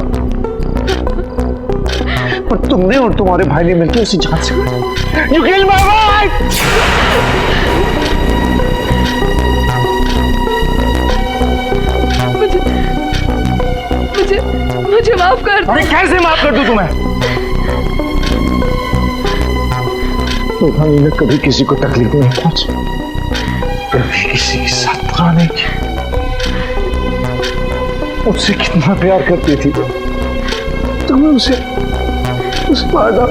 पर तुमने और तुम्हारे भाई ने मिलकर उसे जान से मारा। You killed my wife! मुझे माफ कर दो। अरे कैसे माफ कर दूं तुम्हें? तूफानी ने कभी किसी को तकलीफ नहीं पहुंची, कभी किसी के साथ बुरा नहीं किया। उससे कितना प्यार करती थी तुम्हें उसे मार डाला।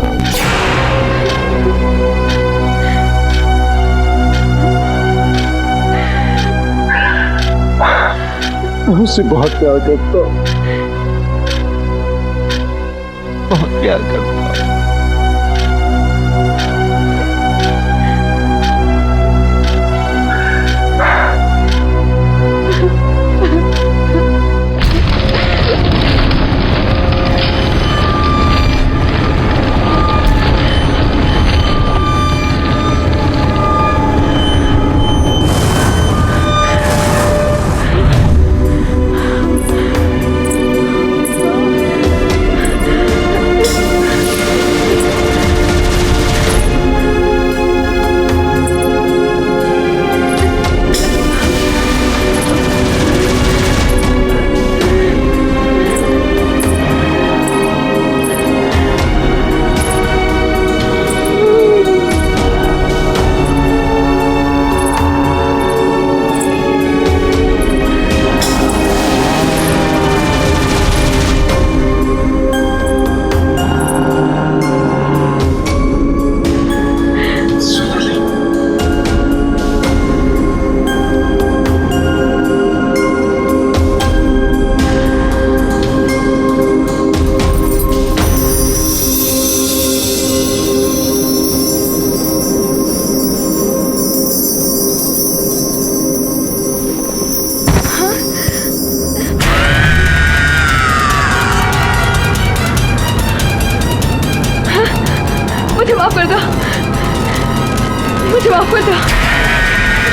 मैं उससे बहुत प्यार करता हूं, बहुत प्यार करता हूं।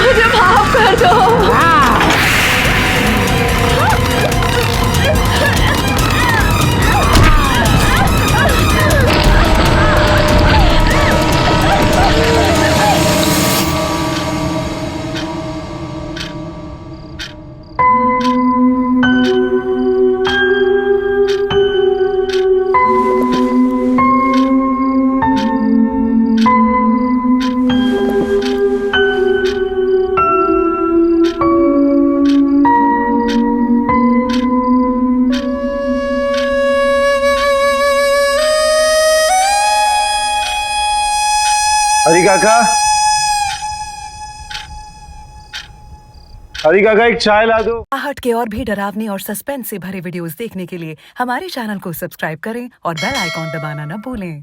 मुझे माफ कर दो। हरी काका एक चाय ला दो। आहट के और भी डरावनी और सस्पेंस से भरे वीडियोस देखने के लिए हमारे चैनल को सब्सक्राइब करें और बेल आइकॉन दबाना न भूलें।